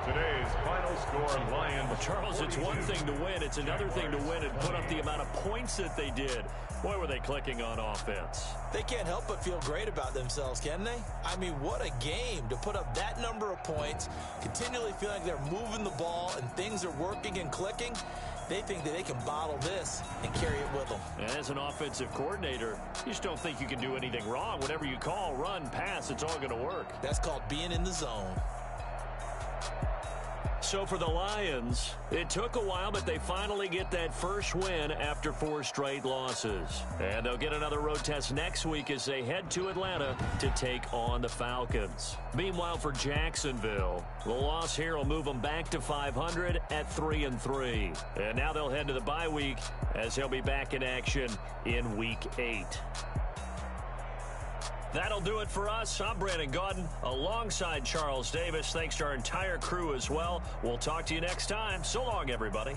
Today's final score, Lions. Well, Charles, it's one thing to win. It's another thing to win and put up the amount of points that they did. Boy, were they clicking on offense. They can't help but feel great about themselves, can they? I mean, what a game to put up that number of points, continually feel like they're moving the ball and things are working and clicking. They think that they can bottle this and carry it with them. And as an offensive coordinator, you just don't think you can do anything wrong. Whatever you call, run, pass, it's all going to work. That's called being in the zone. So for the Lions, it took a while, but they finally get that first win after 4 straight losses. And they'll get another road test next week as they head to Atlanta to take on the Falcons. Meanwhile, for Jacksonville, the loss here will move them back to 500 at 3-3. And now they'll head to the bye week as they'll be back in action in Week 8. That'll do it for us. I'm Brandon Gaudin alongside Charles Davis. Thanks to our entire crew as well. We'll talk to you next time. So long, everybody.